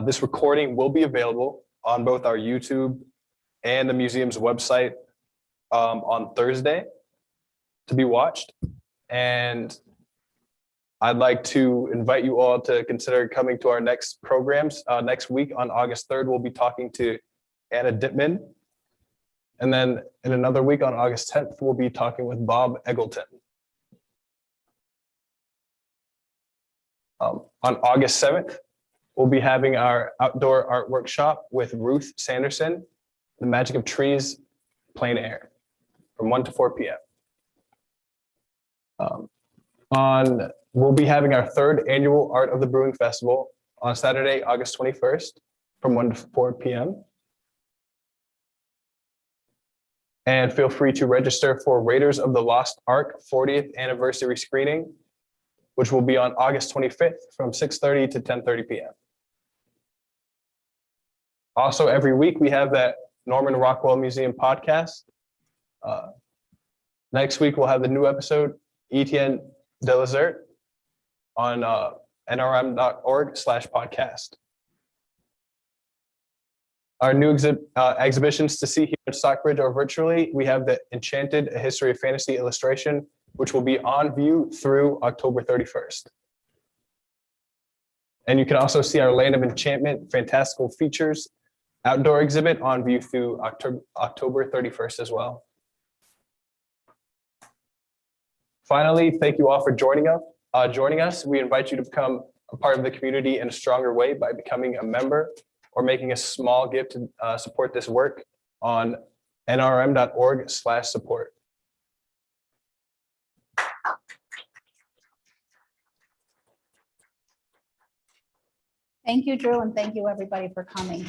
this recording will be available on both our YouTube and the museum's website on Thursday to be watched. And I'd like to invite you all to consider coming to our next programs. Next week on August 3rd, we'll be talking to Anna Dittman. And then in another week on August 10th, we'll be talking with Bob Eggleton. On August 7th, we'll be having our outdoor art workshop with Ruth Sanderson, The Magic of Trees, Plein Air, from 1 to 4 p.m. We'll be having our third annual Art of the Brewing Festival on Saturday, August 21st from 1 to 4 p.m. And feel free to register for Raiders of the Lost Ark 40th anniversary screening, which will be on August 25th from 6:30 to 10:30 p.m. Also, every week we have that Norman Rockwell Museum podcast. Next week, we'll have the new episode, Etienne Delazert, on nrm.org/podcast. Our new exhibitions to see here at Stockbridge or virtually, we have the Enchanted, A History of Fantasy illustration, which will be on view through October 31st. And you can also see our Land of Enchantment, Fantastical Features outdoor exhibit on view through October 31st as well. Finally, thank you all for joining us. We invite you to become a part of the community in a stronger way by becoming a member or making a small gift to support this work on nrm.org/support. Thank you, Drew, and thank you, everybody, for coming.